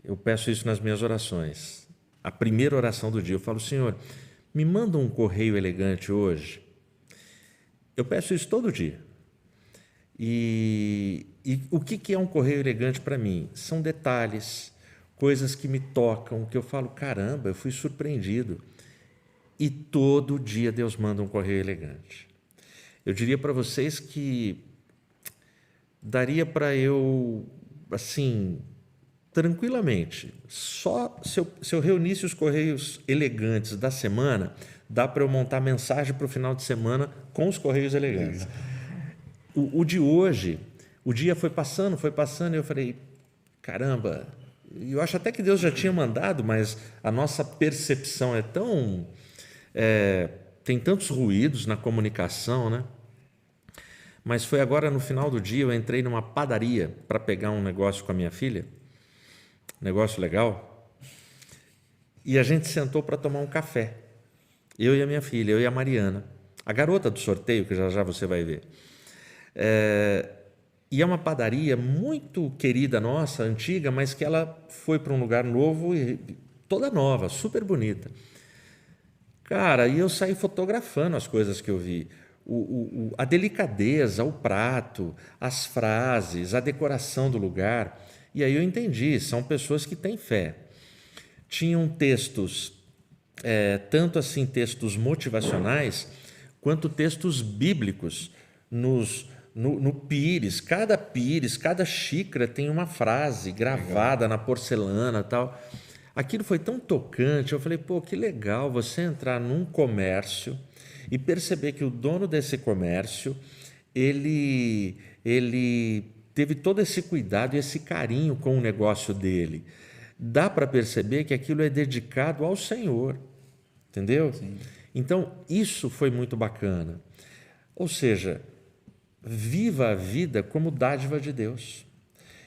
Eu peço isso nas minhas orações. A primeira oração do dia, eu falo, Senhor, me manda um correio elegante hoje. Eu peço isso todo dia. E o que é um correio elegante para mim? São detalhes, coisas que me tocam, que eu falo, caramba, eu fui surpreendido. E todo dia Deus manda um correio elegante. Eu diria para vocês que daria para eu, assim, tranquilamente, só se eu reunisse os correios elegantes da semana, dá para eu montar mensagem para o final de semana com os correios elegantes. o de hoje, o dia foi passando, e eu falei, caramba, eu acho até que Deus já tinha mandado, mas a nossa percepção é tão... tem tantos ruídos na comunicação, né? Mas foi agora no final do dia, eu entrei numa padaria para pegar um negócio com a minha filha, negócio legal, e a gente sentou para tomar um café, eu e a minha filha, eu e a Mariana, a garota do sorteio, que já já você vai ver. E é uma padaria muito querida nossa, antiga, mas que ela foi para um lugar novo, e toda nova, super bonita. Cara, e eu saí fotografando as coisas que eu vi. A delicadeza, o prato, as frases, a decoração do lugar. E aí eu entendi, são pessoas que têm fé. Tinham textos, tanto assim textos motivacionais, quanto textos bíblicos no pires. Cada xícara tem uma frase gravada na porcelana, tal. Aquilo foi tão tocante, eu falei, pô, que legal você entrar num comércio e perceber que o dono desse comércio, ele teve todo esse cuidado e esse carinho com o negócio dele. Dá para perceber que aquilo é dedicado ao Senhor, entendeu? Sim. Então, isso foi muito bacana. Ou seja, viva a vida como dádiva de Deus.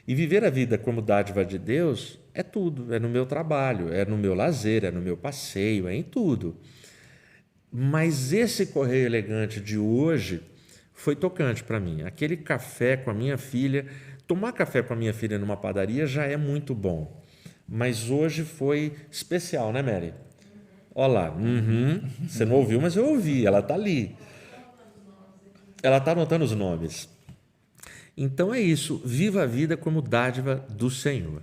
E viver a vida como dádiva de Deus é tudo, é no meu trabalho, é no meu lazer, é no meu passeio, é em tudo. Mas esse Correio Elegante de hoje foi tocante para mim. Aquele café com a minha filha, tomar café com a minha filha numa padaria já é muito bom. Mas hoje foi especial, né, Mary? Olha lá, você não ouviu, mas eu ouvi, ela está ali. Ela está anotando os nomes. Então é isso, viva a vida como dádiva do Senhor.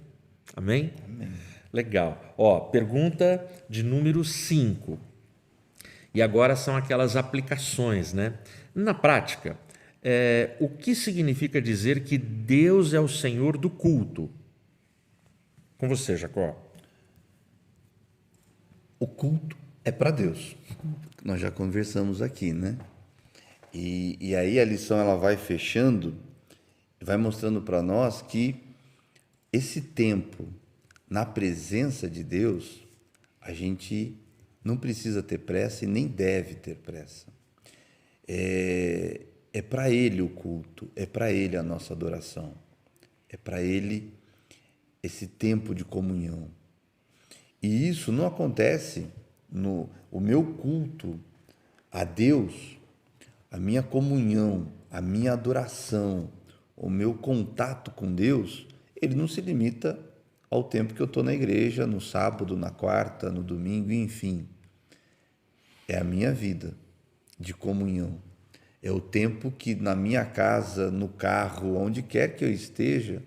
Amém? Amém. Legal. Pergunta de número 5. E agora são aquelas aplicações, né? Na prática, o que significa dizer que Deus é o Senhor do culto? Com você, Jacó. O culto é para Deus. Nós já conversamos aqui, né? E aí a lição ela vai fechando, vai mostrando para nós que esse tempo na presença de Deus, a gente não precisa ter pressa e nem deve ter pressa. É para Ele o culto, é para Ele a nossa adoração, é para Ele esse tempo de comunhão. E isso não acontece o meu culto a Deus, a minha comunhão, a minha adoração, o meu contato com Deus, ele não se limita ao tempo que eu estou na igreja, no sábado, na quarta, no domingo, enfim. É a minha vida de comunhão. É o tempo que na minha casa, no carro, onde quer que eu esteja,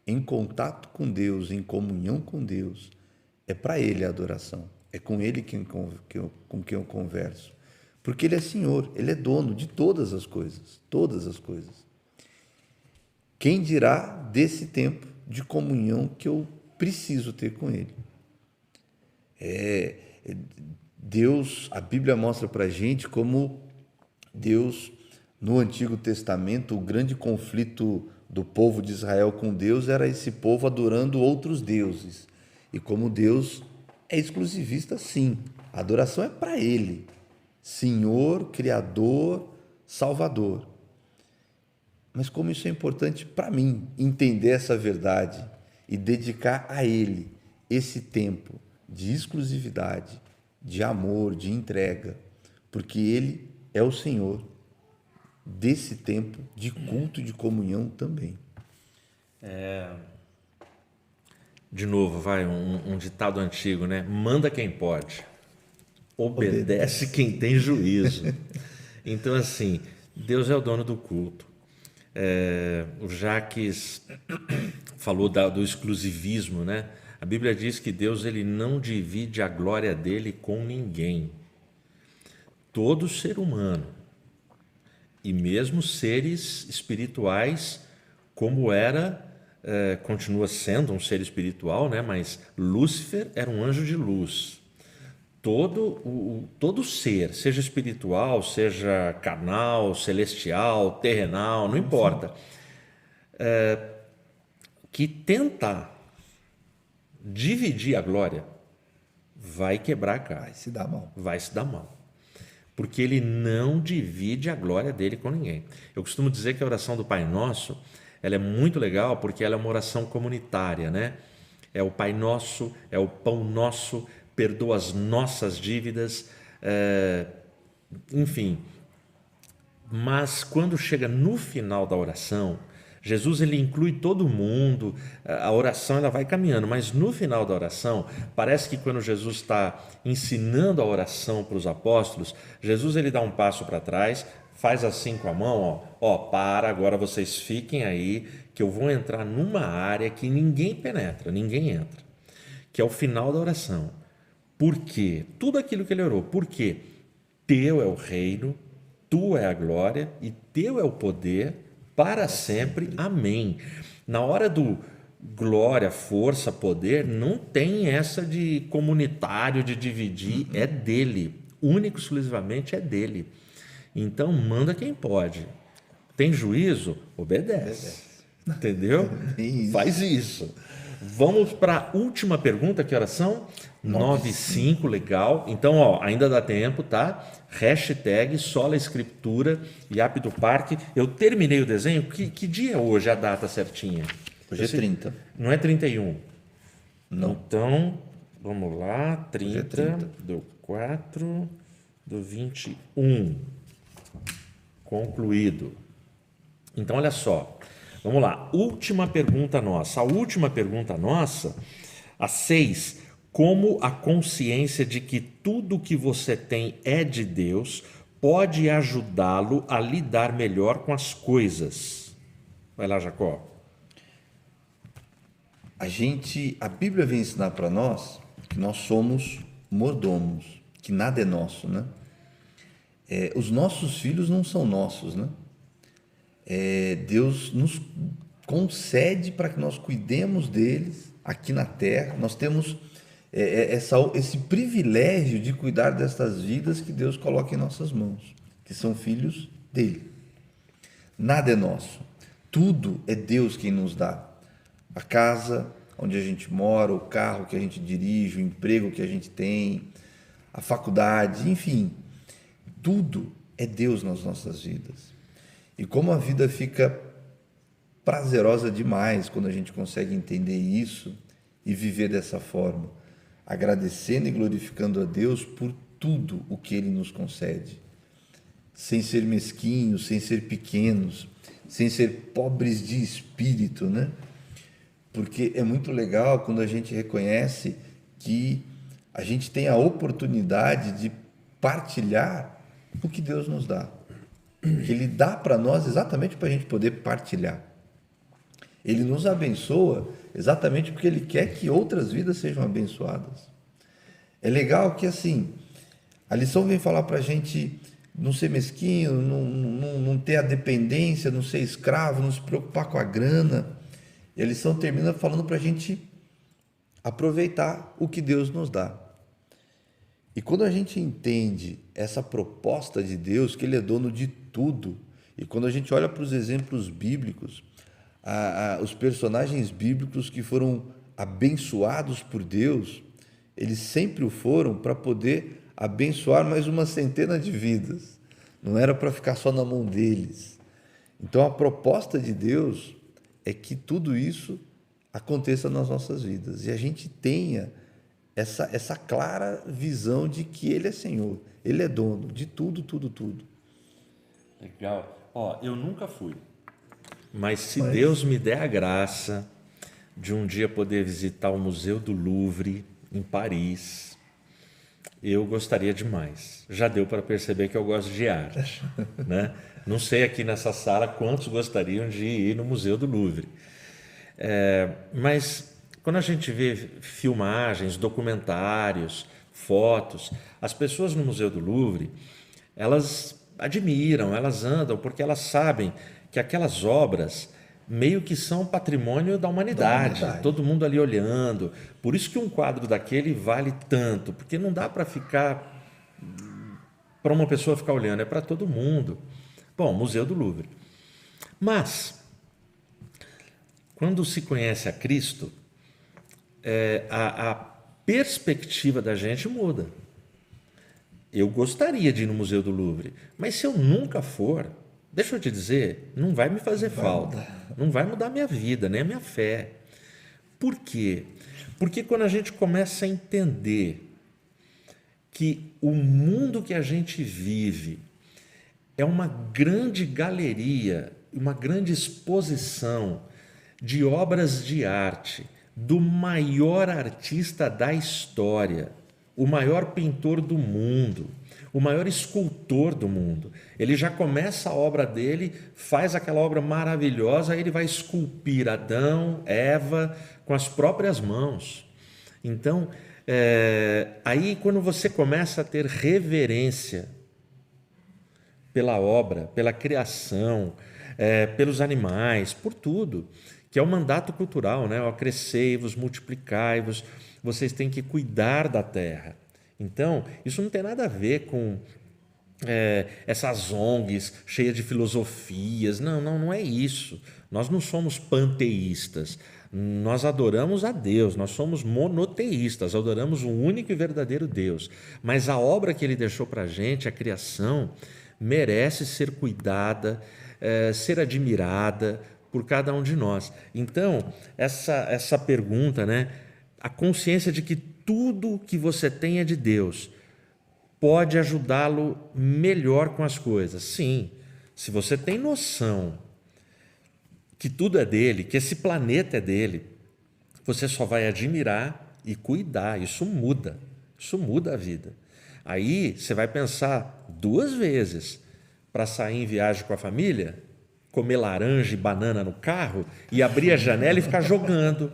em contato com Deus, em comunhão com Deus, é para Ele a adoração. É com Ele com quem eu converso. Porque Ele é Senhor, Ele é dono de todas as coisas, todas as coisas. Quem dirá desse tempo de comunhão que eu preciso ter com Ele? Deus, a Bíblia mostra para a gente como Deus, no Antigo Testamento, o grande conflito do povo de Israel com Deus era esse povo adorando outros deuses. E como Deus é exclusivista, sim, a adoração é para Ele, Senhor, Criador, Salvador. Mas como isso é importante para mim, entender essa verdade e dedicar a Ele esse tempo de exclusividade, de amor, de entrega, porque Ele é o Senhor desse tempo de culto, de comunhão também. De novo, vai um ditado antigo, né? Manda quem pode, obedece quem tem juízo. Então, assim, Deus é o dono do culto. O Jaques falou do exclusivismo, né? A Bíblia diz que Deus ele não divide a glória dele com ninguém. Todo ser humano, e mesmo seres espirituais, como continua sendo um ser espiritual, né? Mas Lúcifer era um anjo de luz. todo ser, seja espiritual, seja carnal, celestial, terrenal, não importa, que tentar dividir a glória vai quebrar a cara, Vai se dar mal. vai se dar mal. Porque ele não divide a glória dele com ninguém. Eu costumo dizer que a oração do Pai Nosso, ela é muito legal porque ela é uma oração comunitária, né? É o Pai Nosso, é o Pão Nosso, perdoa as nossas dívidas, enfim. Mas quando chega no final da oração, Jesus ele inclui todo mundo, a oração ela vai caminhando, mas no final da oração, parece que quando Jesus está ensinando a oração para os apóstolos, Jesus ele dá um passo para trás, faz assim com a mão, para, agora vocês fiquem aí, que eu vou entrar numa área que ninguém penetra, ninguém entra, que é o final da oração. Por quê? Tudo aquilo que ele orou, porque teu é o reino, tua é a glória e teu é o poder para sempre. Amém. Na hora do glória, força, poder, não tem essa de comunitário, de dividir, é dele. Único, exclusivamente é dele. Então, manda quem pode. Tem juízo? Obedece. Entendeu? Isso. Faz isso. Vamos para a última pergunta, que horas são? 9:05, legal. Então, ainda dá tempo, tá? Hashtag Sola Escritura e App do Parque. Eu terminei o desenho. Que dia é hoje, a data certinha? Hoje é 30. Não é 31? Não. Então, vamos lá. 30, Hoje é 30. do 4 do 21. Concluído. Então, olha só. Vamos lá. Última pergunta nossa. A última pergunta nossa, a 6. Como a consciência de que tudo que você tem é de Deus pode ajudá-lo a lidar melhor com as coisas? Vai lá, Jacó. A Bíblia vem ensinar para nós que nós somos mordomos, que nada é nosso, né? Os nossos filhos não são nossos, né? Deus nos concede para que nós cuidemos deles aqui na terra. Nós temos esse privilégio de cuidar destas vidas que Deus coloca em nossas mãos, que são filhos dele. Nada é nosso, tudo é Deus quem nos dá. A casa onde a gente mora, o carro que a gente dirige, o emprego que a gente tem, a faculdade, enfim, tudo é Deus nas nossas vidas. E como a vida fica prazerosa demais quando a gente consegue entender isso e viver dessa forma, agradecendo e glorificando a Deus por tudo o que Ele nos concede, sem ser mesquinhos, sem ser pequenos, sem ser pobres de espírito, né? Porque é muito legal quando a gente reconhece que a gente tem a oportunidade de partilhar o que Deus nos dá, que Ele dá para nós exatamente para a gente poder partilhar. Ele nos abençoa exatamente porque Ele quer que outras vidas sejam abençoadas. É legal que, assim, a lição vem falar para a gente não ser mesquinho, não ter a dependência, não ser escravo, não se preocupar com a grana. E a lição termina falando para a gente aproveitar o que Deus nos dá. E quando a gente entende essa proposta de Deus, que Ele é dono de tudo, e quando a gente olha para os exemplos bíblicos, os personagens bíblicos que foram abençoados por Deus, eles sempre o foram para poder abençoar mais uma centena de vidas. Não era para ficar só na mão deles. Então a proposta de Deus é que tudo isso aconteça nas nossas vidas e a gente tenha essa clara visão de que Ele é Senhor, Ele é dono de tudo, tudo, tudo. Legal. Eu nunca fui. Mas se Deus me der a graça de um dia poder visitar o Museu do Louvre, em Paris, eu gostaria demais. Já deu para perceber que eu gosto de arte, né? Não sei aqui nessa sala quantos gostariam de ir no Museu do Louvre. Mas quando a gente vê filmagens, documentários, fotos, as pessoas no Museu do Louvre, elas admiram, elas andam, porque elas sabem que aquelas obras meio que são patrimônio da humanidade. Todo mundo ali olhando. Por isso que um quadro daquele vale tanto, porque não dá para uma pessoa ficar olhando, é para todo mundo. Bom, Museu do Louvre. Mas, quando se conhece a Cristo, a perspectiva da gente muda. Eu gostaria de ir no Museu do Louvre, mas se eu nunca for, deixa eu te dizer, não vai me fazer falta, não vai mudar minha vida, nem a minha fé. Por quê? Porque quando a gente começa a entender que o mundo que a gente vive é uma grande galeria, uma grande exposição de obras de arte do maior artista da história, o maior pintor do mundo, o maior escultor do mundo. Ele já começa a obra dele, faz aquela obra maravilhosa, aí ele vai esculpir Adão, Eva, com as próprias mãos. Então, aí quando você começa a ter reverência pela obra, pela criação, pelos animais, por tudo, que é o mandato cultural, né? Ó, crescei-vos, multiplicai-vos, vocês têm que cuidar da terra. Então, isso não tem nada a ver com essas ONGs cheias de filosofias. Não é isso. Nós não somos panteístas. Nós adoramos a Deus, nós somos monoteístas, adoramos o único e verdadeiro Deus. Mas a obra que Ele deixou para a gente, a criação, merece ser cuidada, ser admirada por cada um de nós. Então, essa pergunta, né? A consciência de que tudo que você tem é de Deus pode ajudá-lo melhor com as coisas. Sim, se você tem noção que tudo é dele, que esse planeta é dele, você só vai admirar e cuidar. Isso muda a vida. Aí você vai pensar 2 vezes para sair em viagem com a família, comer laranja e banana no carro e abrir a janela e ficar jogando.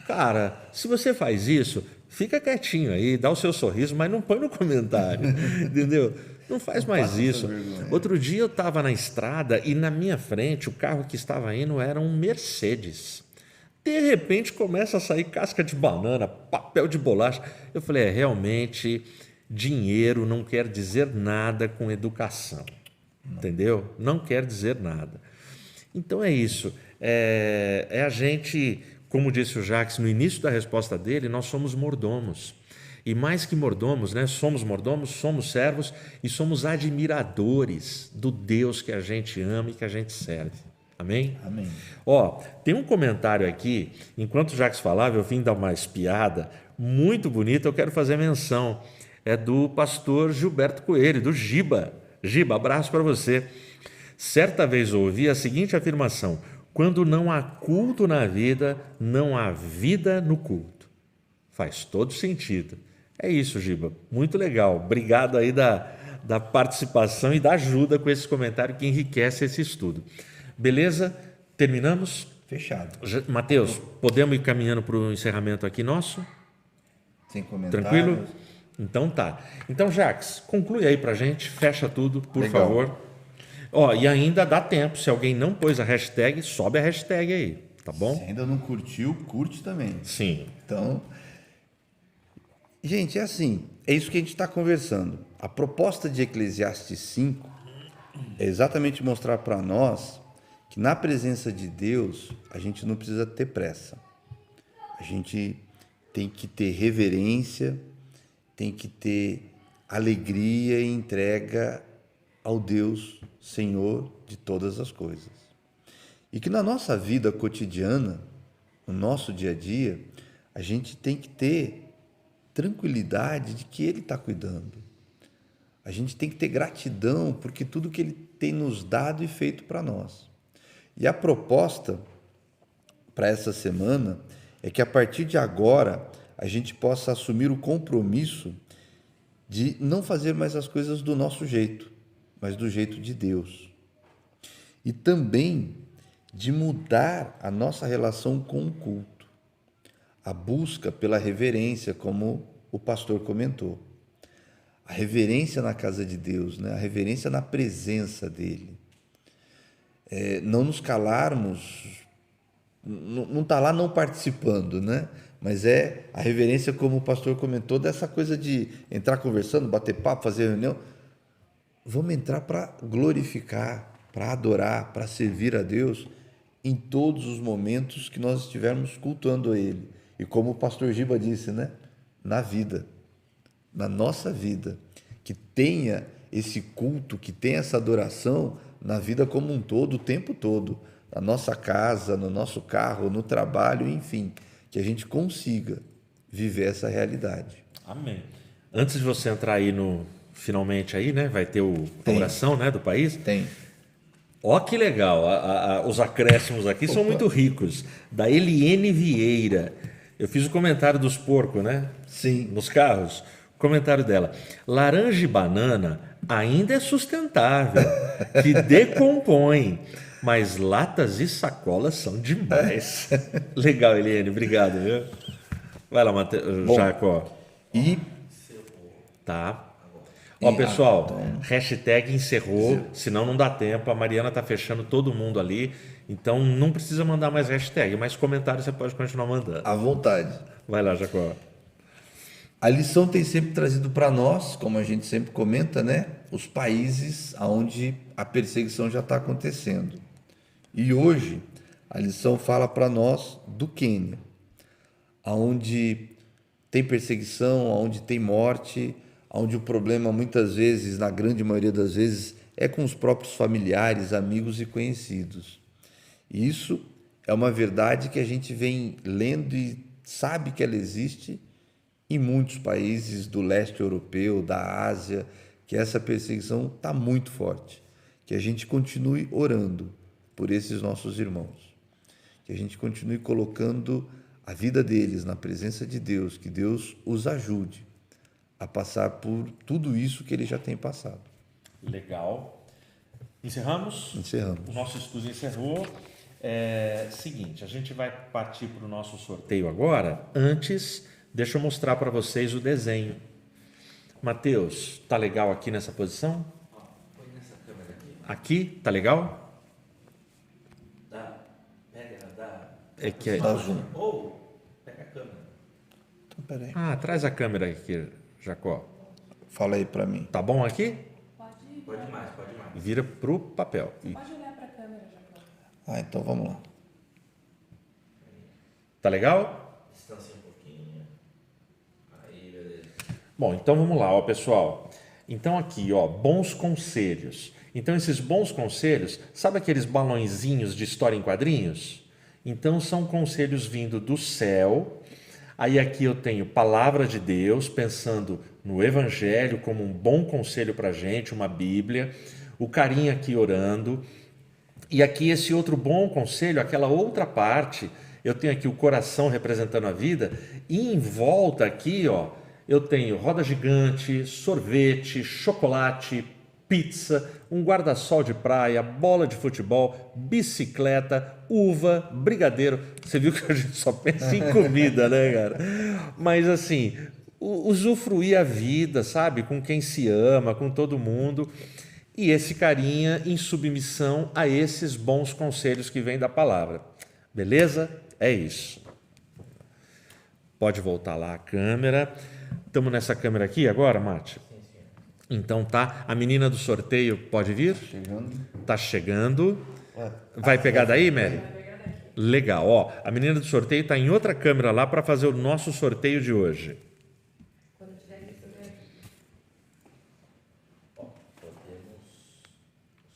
Cara, se você faz isso, fica quietinho aí, dá o seu sorriso, mas não põe no comentário, entendeu? Não faz mais isso. Outro dia eu estava na estrada e na minha frente o carro que estava indo era um Mercedes. De repente começa a sair casca de banana, papel de bolacha. Eu falei, realmente dinheiro não quer dizer nada com educação, entendeu? Não quer dizer nada. Então é isso, a gente, como disse o Jacques no início da resposta dele, nós somos mordomos. E mais que mordomos, né? Somos mordomos, somos servos e somos admiradores do Deus que a gente ama e que a gente serve. Amém? Amém. Ó, tem um comentário aqui, enquanto o Jacques falava, eu vim dar uma espiada, muito bonita, eu quero fazer menção. É do pastor Gilberto Coelho, do Giba. Giba, abraço para você. Certa vez ouvi a seguinte afirmação: quando não há culto na vida, não há vida no culto. Faz todo sentido. É isso, Giba. Muito legal. Obrigado aí da participação e da ajuda com esse comentário que enriquece esse estudo. Beleza? Terminamos? Fechado. Mateus, podemos ir caminhando para o encerramento aqui nosso? Sem comentários. Tranquilo? Então tá. Então, Jacques, conclui aí para a gente, fecha tudo, por Legal. favor. Ó, e ainda dá tempo, se alguém não pôs a hashtag, sobe a hashtag aí, tá bom? Se ainda não curtiu, curte também. Sim. Então, gente, é assim, é isso que a gente está conversando. A proposta de Eclesiastes 5 é exatamente mostrar para nós que na presença de Deus a gente não precisa ter pressa. A gente tem que ter reverência, tem que ter alegria e entrega ao Deus Senhor de todas as coisas. E que na nossa vida cotidiana, no nosso dia a dia, a gente tem que ter tranquilidade de que Ele está cuidando. A gente tem que ter gratidão porque tudo que Ele tem nos dado e feito para nós. E a proposta para essa semana é que a partir de agora a gente possa assumir o compromisso de não fazer mais as coisas do nosso jeito, mas do jeito de Deus. E também de mudar a nossa relação com o culto. A busca pela reverência, como o pastor comentou. A reverência na casa de Deus, né? A reverência na presença dele. Não nos calarmos não está lá não participando, né? Mas é a reverência, como o pastor comentou, dessa coisa de entrar conversando, bater papo, fazer reunião. Vamos entrar para glorificar, para adorar, para servir a Deus em todos os momentos que nós estivermos cultuando a Ele. E como o pastor Giba disse, né? Na vida, na nossa vida, que tenha esse culto, que tenha essa adoração na vida como um todo, o tempo todo, na nossa casa, no nosso carro, no trabalho, enfim, que a gente consiga viver essa realidade. Amém. Antes de você entrar aí no finalmente aí, né? Vai ter a oração, né, do país. Tem. Ó que legal, os acréscimos aqui são muito ricos. Da Eliene Vieira. Eu fiz o comentário dos porcos, né? Sim. Nos carros. O comentário dela. Laranja e banana ainda é sustentável, que decompõe, mas latas e sacolas são demais. Legal, Eliene, obrigado, viu? Vai lá, Jacó. E Tá. Ó, pessoal, hashtag encerrou, senão não dá tempo. A Mariana está fechando todo mundo ali, então não precisa mandar mais hashtag, mas comentário você pode continuar mandando. à vontade. Vai lá, Jacó. A lição tem sempre trazido para nós, como a gente sempre comenta, né? Os países onde a perseguição já está acontecendo. E hoje, a lição fala para nós do Quênia, onde tem perseguição, onde tem morte, onde o problema muitas vezes, na grande maioria das vezes, é com os próprios familiares, amigos e conhecidos. E isso é uma verdade que a gente vem lendo e sabe que ela existe em muitos países do leste europeu, da Ásia, que essa perseguição está muito forte. Que a gente continue orando por esses nossos irmãos. Que a gente continue colocando a vida deles na presença de Deus, que Deus os ajude a passar por tudo isso que ele já tem passado. Legal. Encerramos? Encerramos. O nosso estudo encerrou. Seguinte, a gente vai partir para o nosso sorteio agora. Antes, deixa eu mostrar para vocês o desenho. Mateus, tá legal aqui nessa posição? Põe nessa câmera aqui. Aqui, tá legal? Dá. É que Dá zoom. Ou pega a câmera. Então, peraí. traz a câmera aqui, Jacó. Fala aí para mim. Tá bom aqui? Pode mais. Vira pro papel. Pode olhar para a câmera, Jacó. Então vamos lá. Tá legal? Distância um pouquinho. Aí, beleza. Bom, então vamos lá, ó, pessoal. Então aqui, ó, bons conselhos. Então esses bons conselhos, sabe aqueles balõezinhos de história em quadrinhos? Então são conselhos vindo do céu. Aí aqui eu tenho palavra de Deus, pensando no Evangelho como um bom conselho para a gente, uma Bíblia. O carinha aqui orando. E aqui esse outro bom conselho, aquela outra parte, eu tenho aqui o coração representando a vida. E em volta aqui, ó, eu tenho roda gigante, sorvete, chocolate, pizza, um guarda-sol de praia, bola de futebol, bicicleta, uva, brigadeiro. Você viu que a gente só pensa em comida, né, cara? Mas assim, usufruir a vida, sabe? Com quem se ama, com todo mundo. E esse carinha em submissão a esses bons conselhos que vêm da palavra. Beleza? É isso. Pode voltar lá a câmera. Estamos nessa câmera aqui agora, Mate? Então tá, a menina do sorteio pode vir? Tá chegando. Vai pegar daí, Mary? Legal, ó. A menina do sorteio tá em outra câmera lá para fazer o nosso sorteio de hoje. Quando tiver que fazer. Podemos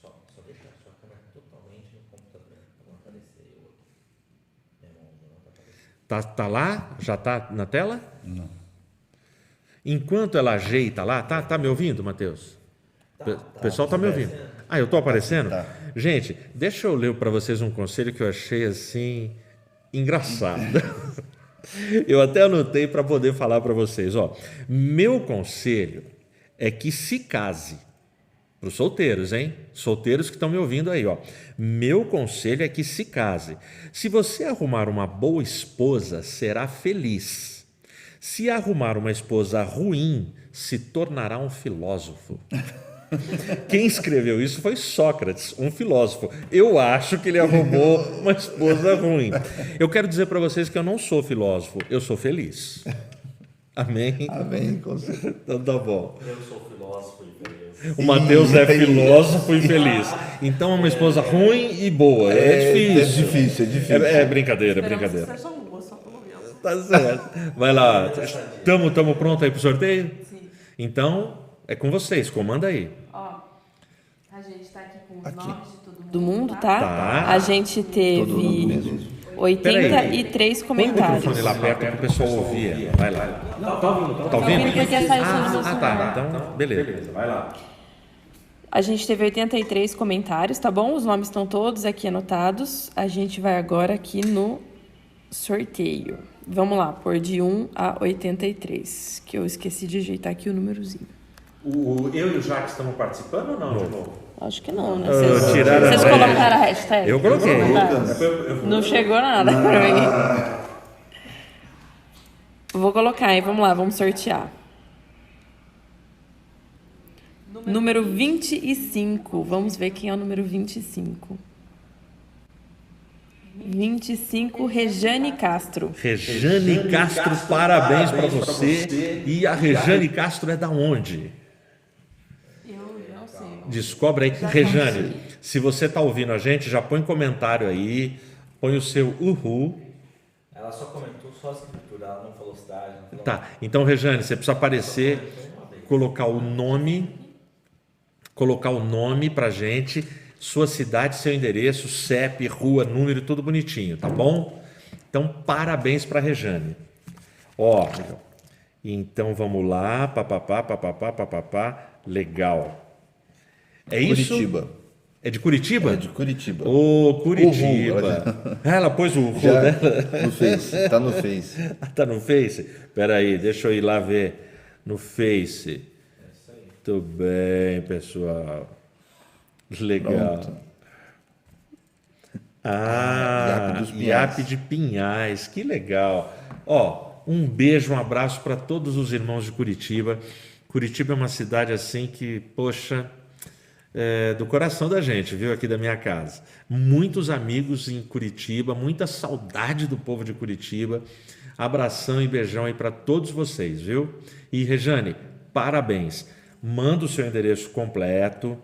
só deixar a sua câmera totalmente no computador para não aparecer eu aqui. Minha mão não tá aparecendo. Tá lá? Já tá na tela? Não. Enquanto ela ajeita lá, tá me ouvindo, Matheus? O pessoal tá me ouvindo. Ah, eu tô aparecendo? Tá. Gente, deixa eu ler para vocês um conselho que eu achei assim engraçado. Eu até anotei para poder falar para vocês, ó. Meu conselho é que se case. Para os solteiros, hein? Solteiros que estão me ouvindo aí, ó. Meu conselho é que se case. Se você arrumar uma boa esposa, será feliz. Se arrumar uma esposa ruim, se tornará um filósofo. Quem escreveu isso foi Sócrates, um filósofo. Eu acho que ele arrumou uma esposa ruim. Eu quero dizer para vocês que eu não sou filósofo, eu sou feliz. Amém? Amém, com certeza. Então tá bom. Eu sou filósofo e feliz. O Mateus é filósofo e feliz. Então é uma esposa ruim e boa. É difícil. É difícil, é difícil. É brincadeira, é Esperamos brincadeira. que seja uma, só pelo menos. Tá certo. Vai lá. Tamo pronto aí pro sorteio? Sim. Então, é com vocês. Comanda aí. Ó, a gente tá aqui com os Aqui. nomes de todo mundo, tá? Tá. A gente Todo mundo teve mesmo. 83 Põe o comentários. microfone lá perto para o pessoal ouvir. Vai lá. Tá ouvindo? Tá ouvindo porque saiu só no meu Ah, celular. tá. Então, beleza. Vai lá. A gente teve 83 comentários, tá bom? Os nomes estão todos aqui anotados. A gente vai agora aqui no sorteio. Vamos lá, por de 1 a 83, que eu esqueci de ajeitar aqui o númerozinho. Eu e o Jacques estamos participando ou não de novo? Acho que não, né? tiraram Vocês a- colocaram a hashtag? Eu coloquei. Não chegou nada pra mim. Vou colocar aí, vamos lá, vamos sortear. Número 25. Vamos ver quem é o número 25. 25, Rejane Castro. Rejane Castro, parabéns para você. E a Rejane Castro é da onde? Eu não sei. Descobre aí. Rejane, se você está ouvindo a gente, já põe comentário aí, põe o seu uhul. Ela só comentou só a escritura, ela não falou cidade, não falou Tá, então Rejane, você precisa aparecer, colocar o nome pra gente, sua cidade, seu endereço, CEP, rua, número, tudo bonitinho, tá bom? Então, parabéns para Rejane. Ó, então vamos lá, papapá, legal. É isso? Curitiba. É de Curitiba? É de Curitiba. Ô, Curitiba. Uhul. Ela pôs o Já dela. no Face, tá no Face. Tá no Face? Espera aí, deixa eu ir lá ver no Face. Muito bem, pessoal. Legal. Pronto. Ah, Iap dos Pinhais. Iap de Pinhais, que legal. Ó, um beijo, um abraço para todos os irmãos de Curitiba. Curitiba é uma cidade assim que, poxa, é do coração da gente, viu, aqui da minha casa. Muitos amigos em Curitiba, muita saudade do povo de Curitiba. Abração e beijão aí para todos vocês, viu? E Rejane, parabéns. Manda o seu endereço completo,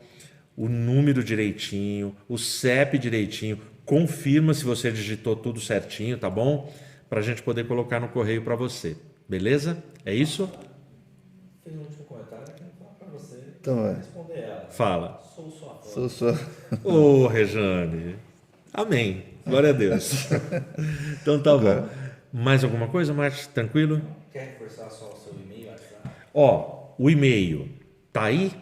o número direitinho, o CEP direitinho. Confirma se você digitou tudo certinho, tá bom? Para a gente poder colocar no correio para você. Beleza? É isso? Fez um último comentário que eu vou falar pra você Então, responder ela. Fala. Sou sua fã. sou só. Ô, Rejane. Amém. Glória a Deus. Então tá bom. Mais alguma coisa, Márcio? Tranquilo? Quer reforçar só o seu e-mail, WhatsApp? Ó, o e-mail tá aí?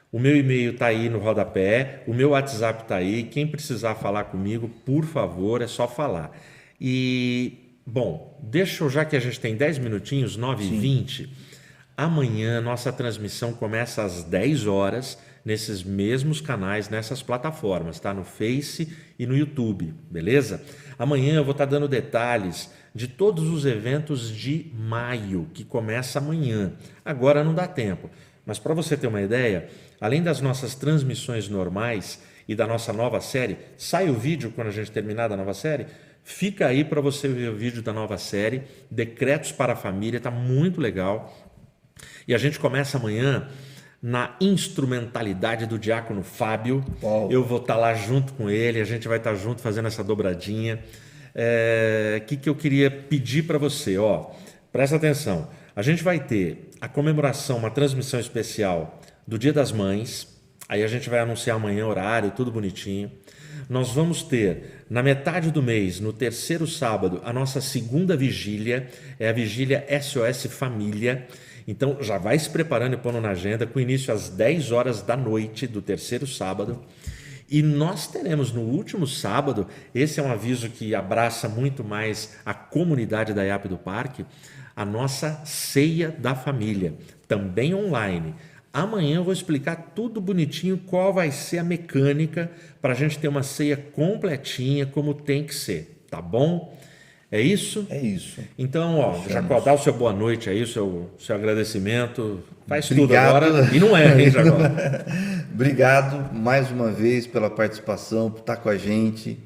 O meu e-mail tá aí no rodapé, o meu WhatsApp tá aí. Quem precisar falar comigo, por favor, é só falar. E, bom, deixa eu, já que a gente tem 10 minutinhos, 9h20, amanhã nossa transmissão começa às 10 horas, nesses mesmos canais, nessas plataformas, tá? No Face e no YouTube, beleza? Amanhã eu vou estar dando detalhes de todos os eventos de maio, que começa amanhã. Agora não dá tempo, mas para você ter uma ideia, além das nossas transmissões normais e da nossa nova série, sai o vídeo quando a gente terminar da nova série, fica aí para você ver o vídeo da nova série, Decretos para a Família, está muito legal. E a gente começa amanhã na instrumentalidade do diácono Fábio. Uau. Eu vou estar lá junto com ele, a gente vai estar junto fazendo essa dobradinha. Que eu queria pedir para você? Ó, presta atenção. A gente vai ter a comemoração, uma transmissão especial do Dia das Mães. Aí a gente vai anunciar amanhã horário, tudo bonitinho. Nós vamos ter, na metade do mês, no terceiro sábado, a nossa segunda vigília, é a vigília SOS Família. Então, já vai se preparando e pondo na agenda, com início às 10 horas da noite do terceiro sábado. E nós teremos no último sábado, esse é um aviso que abraça muito mais a comunidade da IAP do Parque, a nossa Ceia da Família, também online. Amanhã eu vou explicar tudo bonitinho, qual vai ser a mecânica para a gente ter uma ceia completinha, como tem que ser, tá bom? É isso? É isso. Então, ó, Jacó, dá o seu boa noite aí, o seu agradecimento. Faz Obrigado. tudo agora e não erra, hein, Jacó? Obrigado mais uma vez pela participação, por estar com a gente.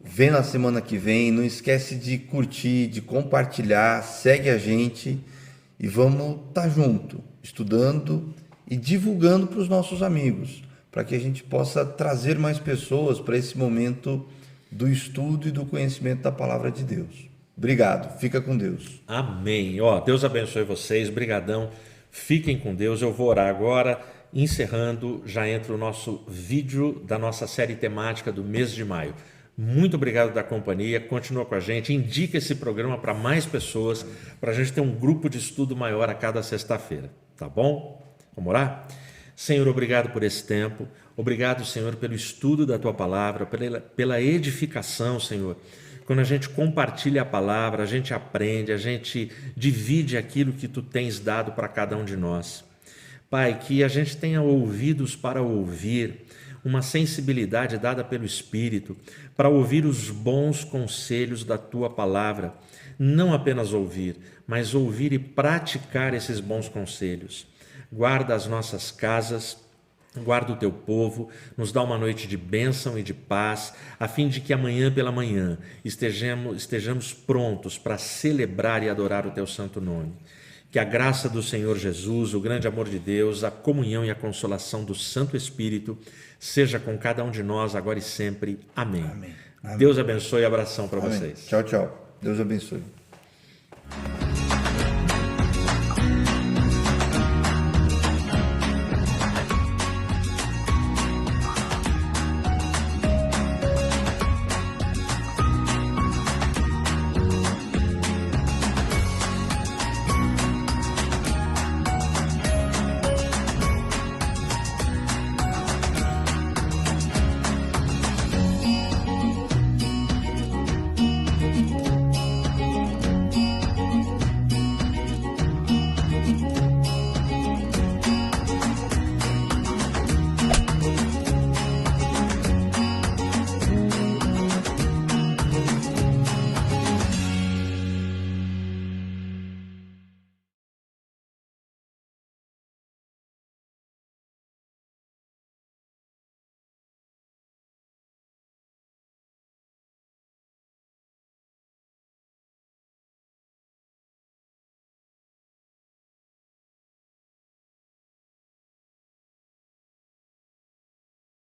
Vem na semana que vem. Não esquece de curtir, de compartilhar. Segue a gente e vamos estar junto, estudando e divulgando para os nossos amigos, para que a gente possa trazer mais pessoas para esse momento do estudo e do conhecimento da palavra de Deus. Obrigado, fica com Deus. Amém. Ó, Deus abençoe vocês, brigadão. Fiquem com Deus. Eu vou orar agora, encerrando, já entra o nosso vídeo da nossa série temática do mês de maio. Muito obrigado da companhia, continua com a gente, indica esse programa para mais pessoas, para a gente ter um grupo de estudo maior a cada sexta-feira, tá bom? Vamos orar? Senhor, obrigado por esse tempo, obrigado, Senhor, pelo estudo da Tua Palavra, pela edificação, Senhor. Quando a gente compartilha a palavra, a gente aprende, a gente divide aquilo que Tu tens dado para cada um de nós. Pai, que a gente tenha ouvidos para ouvir, uma sensibilidade dada pelo Espírito, para ouvir os bons conselhos da Tua Palavra. Não apenas ouvir, mas ouvir e praticar esses bons conselhos. Guarda as nossas casas, guarda o Teu povo, nos dá uma noite de bênção e de paz, a fim de que amanhã pela manhã estejamos prontos para celebrar e adorar o Teu santo nome. Que a graça do Senhor Jesus, o grande amor de Deus, a comunhão e a consolação do Santo Espírito seja com cada um de nós agora e sempre. Amém. Amém. Amém. Deus abençoe e abração para vocês. Tchau, tchau. Deus abençoe.